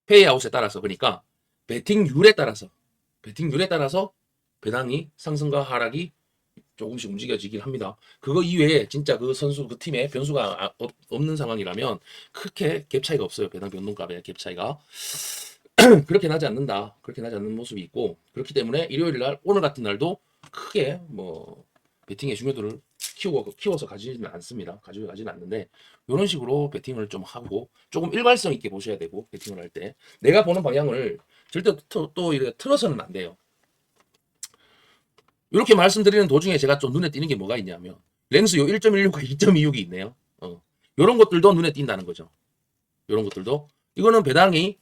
Speaker 1: 페이아웃에 따라서 그러니까 베팅률에 따라서 배당이 상승과 하락이 조금씩 움직여지긴 합니다. 그거 이외에 진짜 그 선수 그 팀에 변수가 없는 상황이라면 크게 갭 차이가 없어요. 배당 변동값의 갭 차이가 그렇게 나지 않는다. 그렇게 나지 않는 모습이 있고 그렇기 때문에 일요일 날 오늘 같은 날도 크게 뭐 베팅의 중요도를 키워서 가지는 않습니다. 가지고 가지는 않는데 이런 식으로 베팅을 좀 하고 조금 일관성 있게 보셔야 되고 베팅을 할 때 내가 보는 방향을 절대 또 이렇게 틀어서는 안 돼요. 이렇게 말씀드리는 도중에 제가 좀 눈에 띄는 게 뭐가 있냐면 랭스요 1.16과 2.26이 있네요. 이런 것들도 눈에 띈다는 거죠. 이런 것들도 이거는 배당이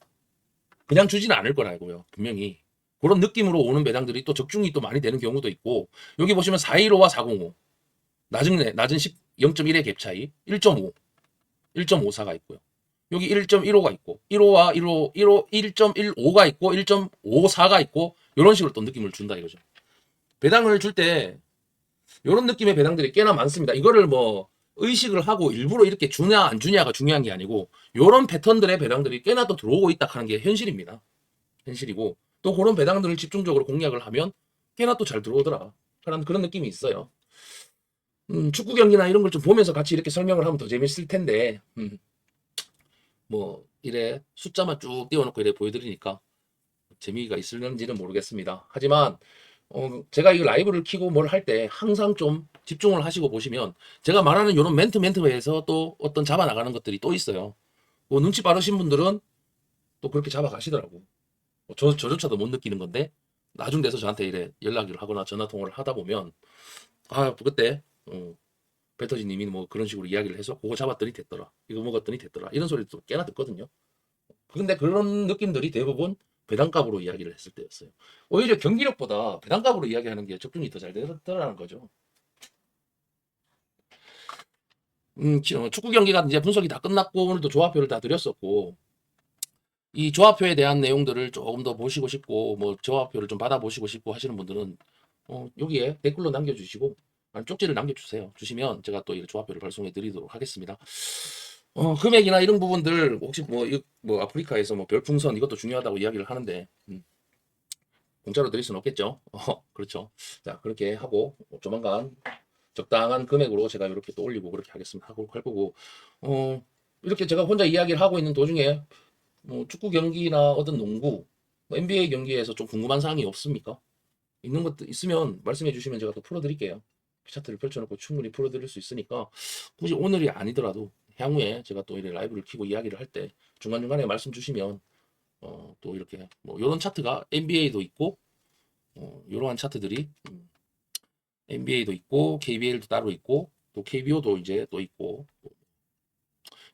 Speaker 1: 그냥 주지는 않을 거라고요. 분명히 그런 느낌으로 오는 배당들이 또 적중이 또 많이 되는 경우도 있고 여기 보시면 415와 405 낮은 0.1의 갭 차이 1.5 1.54가 있고요. 여기 1.15가 있고 1호와 1.15가 있고 1.54가 있고 이런 식으로 또 느낌을 준다 이거죠. 배당을 줄 때 이런 느낌의 배당들이 꽤나 많습니다. 이거를 뭐 의식을 하고 일부러 이렇게 주냐 안 주냐가 중요한 게 아니고 이런 패턴들의 배당들이 꽤나 또 들어오고 있다 하는 게 현실입니다. 현실이고 또 그런 배당들을 집중적으로 공략을 하면 꽤나 또 잘 들어오더라 라는 그런 느낌이 있어요. 축구 경기나 이런 걸 좀 보면서 같이 이렇게 설명을 하면 더 재밌을 텐데 뭐 이래 숫자만 쭉 띄워놓고 이래 보여드리니까 재미가 있을는지는 모르겠습니다. 하지만 제가 이 라이브를 키고 뭘 할 때 항상 좀 집중을 하시고 보시면 제가 말하는 이런 멘트에서 또 어떤 잡아나가는 것들이 또 있어요. 뭐 눈치 빠르신 분들은 또 그렇게 잡아가시더라고. 저조차도 못 느끼는 건데 나중 돼서 저한테 이래 연락을 하거나 전화 통화를 하다 보면 아 그때 배터지님이 뭐 그런 식으로 이야기를 해서 그거 잡았더니 됐더라. 이거 먹었더니 됐더라. 이런 소리도 꽤나 듣거든요. 근데 그런 느낌들이 대부분 배당값으로 이야기를 했을 때였어요. 오히려 경기력보다 배당값으로 이야기하는 게 적중이 더 잘 되더라는 거죠. 축구 경기가 이제 분석이 다 끝났고 오늘도 조합표를 다 드렸었고 이 조합표에 대한 내용들을 조금 더 보시고 싶고 뭐 조합표를 좀 받아보시고 싶고 하시는 분들은 여기에 댓글로 남겨주시고 쪽지를 남겨주세요. 주시면 제가 또 이 조합표를 발송해 드리도록 하겠습니다. 금액이나 이런 부분들 혹시 뭐 아프리카에서 뭐 별풍선 이것도 중요하다고 이야기를 하는데 공짜로 드릴 수는 없겠죠. 그렇죠. 자 그렇게 하고 조만간 적당한 금액으로 제가 이렇게 또 올리고 그렇게 하겠습니다. 하고 할 거고 이렇게 제가 혼자 이야기를 하고 있는 도중에 뭐 축구 경기나 어떤 농구, 뭐 NBA 경기에서 좀 궁금한 사항이 없습니까? 있는 것도 있으면 말씀해 주시면 제가 또 풀어드릴게요. 차트를 펼쳐놓고 충분히 풀어드릴 수 있으니까 굳이 오늘이 아니더라도 향후에 제가 또 이렇게 라이브를 키고 이야기를 할 때 중간중간에 말씀 주시면 또 이렇게 뭐 이런 차트가 NBA도 있고 이러한 차트들이 NBA도 있고 KBL도 따로 있고 또 KBO도 이제 또 있고 또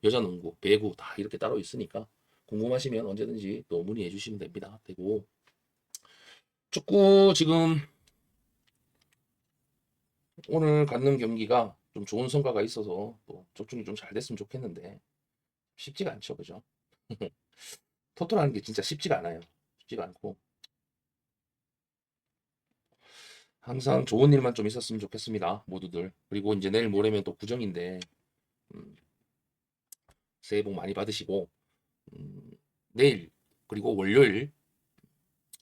Speaker 1: 여자 농구, 배구 다 이렇게 따로 있으니까 궁금하시면 언제든지 또 문의해 주시면 됩니다. 되고 축구 지금 오늘 갖는 경기가 좀 좋은 성과가 있어서 또 적중이 좀 잘 됐으면 좋겠는데 쉽지가 않죠, 그죠? 토토라는 게 진짜 쉽지가 않아요. 쉽지가 않고 항상 좋은 일만 좀 있었으면 좋겠습니다, 모두들. 그리고 이제 내일 모레면 또 구정인데 음, 새해 복 많이 받으시고 내일 그리고 월요일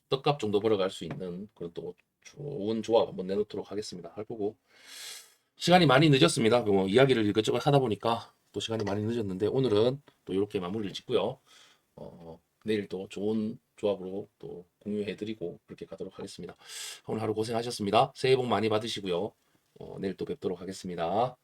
Speaker 1: 떡값 정도 벌어갈 수 있는 그런 또 좋은 조합 한번 내놓도록 하겠습니다. 할 거고 시간이 많이 늦었습니다. 뭐 이야기를 이것저것 하다 보니까 또 시간이 많이 늦었는데 오늘은 또 이렇게 마무리를 짓고요. 내일 또 좋은 조합으로 또 공유해드리고 그렇게 가도록 하겠습니다. 오늘 하루 고생하셨습니다. 새해 복 많이 받으시고요. 내일 또 뵙도록 하겠습니다.